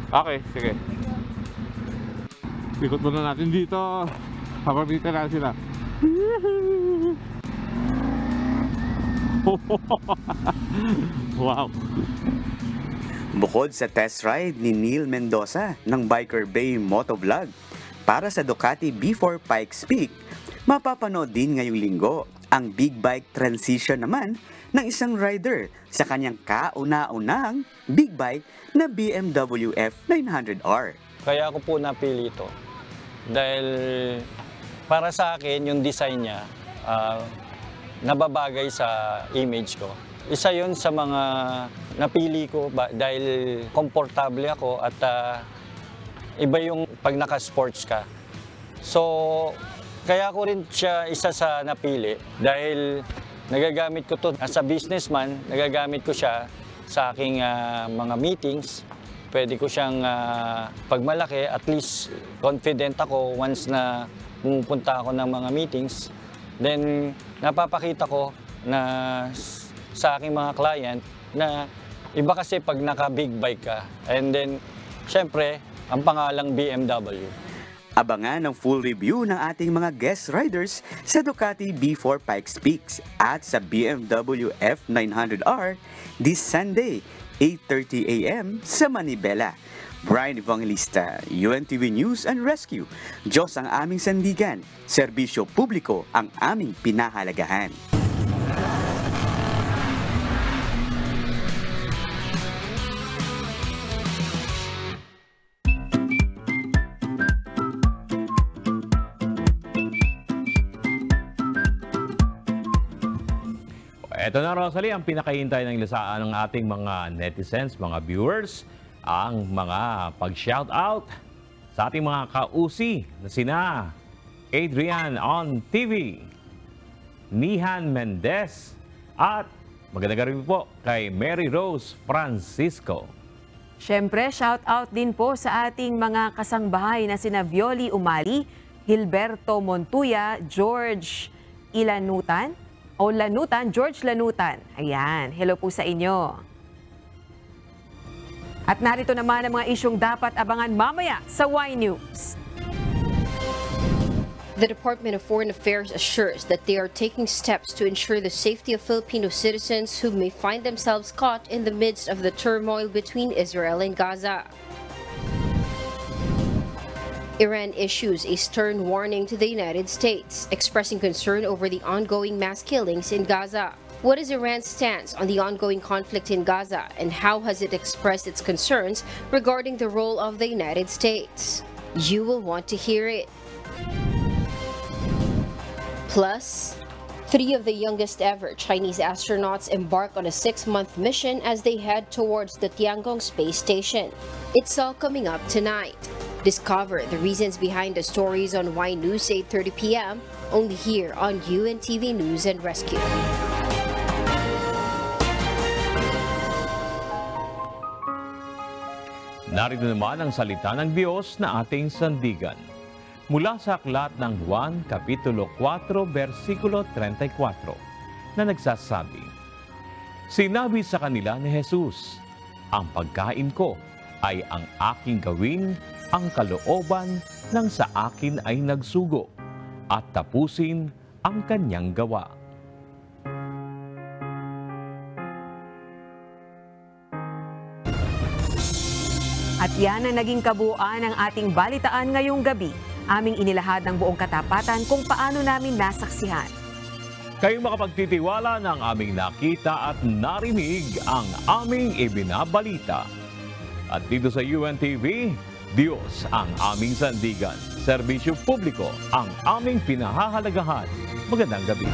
Okay, sige. Ikot muna natin dito. Papabitin na sila. Wow. Bukod sa test ride ni Neil Mendoza ng Biker Bay Motovlog para sa Ducati B4 Pikes Peak, mapapanood din ngayong linggo ang big bike transition naman ng isang rider sa kanyang kauna-unahang big bike na BMW F900R. Kaya ako po napili ito dahil para sa akin yung design niya nababagay sa image ko. Isa yun sa mga napili ko dahil komportable ako at iba yung pag naka-sports ka. So, kaya ko rin siya isa sa napili dahil nagagamit ko to as a businessman, nagagamit ko siya sa aking mga meetings. Pwede ko siyang pagmalaki, at least confident ako once na pumupunta ako ng mga meetings. Then, napapakita ko na sa aking mga client na iba kasi pag naka-big bike ka. And then, syempre, ang pangalang BMW. Abangan ang full review ng ating mga guest riders sa Ducati B4 Pikes Peak at sa BMW F900R this Sunday, 8:30 a.m. sa Manibela. Brian Evangelista, UNTV News and Rescue. Diyos ang aming sandigan, serbisyo publiko ang aming pinahalagahan. Ito na, Rosalie, ang pinakahintay ng ilasaan ng ating mga netizens, mga viewers, ang mga pag-shoutout sa ating mga kausi na sina Adrian on TV, Nihan Mendez, at magandang gabi po kay Mary Rose Francisco. Siyempre, shoutout din po sa ating mga kasangbahay na sina Violi Umali, Gilberto Montuya, George George Lanutan. Ayan, hello po sa inyo. At narito naman ang mga isyong dapat abangan mamaya sa Y News. The Department of Foreign Affairs assures that they are taking steps to ensure the safety of Filipino citizens who may find themselves caught in the midst of the turmoil between Israel and Gaza. Iran issues a stern warning to the United States, expressing concern over the ongoing mass killings in Gaza. What is Iran's stance on the ongoing conflict in Gaza, and how has it expressed its concerns regarding the role of the United States? You will want to hear it. Plus, 3 of the youngest ever Chinese astronauts embark on a 6-month mission as they head towards the Tiangong space station. It's all coming up tonight. Discover the reasons behind the stories on Y News 8:30 p.m. only here on UNTV News and Rescue. Narito naman ang salita ng Diyos na ating sandigan. Mula sa aklat ng Juan, Kapitulo 4, versikulo 34, na nagsasabi, sinabi sa kanila ni Jesus, ang pagkain ko ay ang aking gawin, ang kalooban ng sa akin ay nagsugo, at tapusin ang kanyang gawa. At yan ang naging kabuuan ng ating balitaan ngayong gabi. Aming inilahad ng buong katapatan kung paano namin nasaksihan. Kayo makapagtitiwala ng aming nakita at narinig ang aming ibinabalita. At dito sa UNTV, Diyos ang aming sandigan. Serbisyo publiko ang aming pinahahalagahan. Magandang gabi.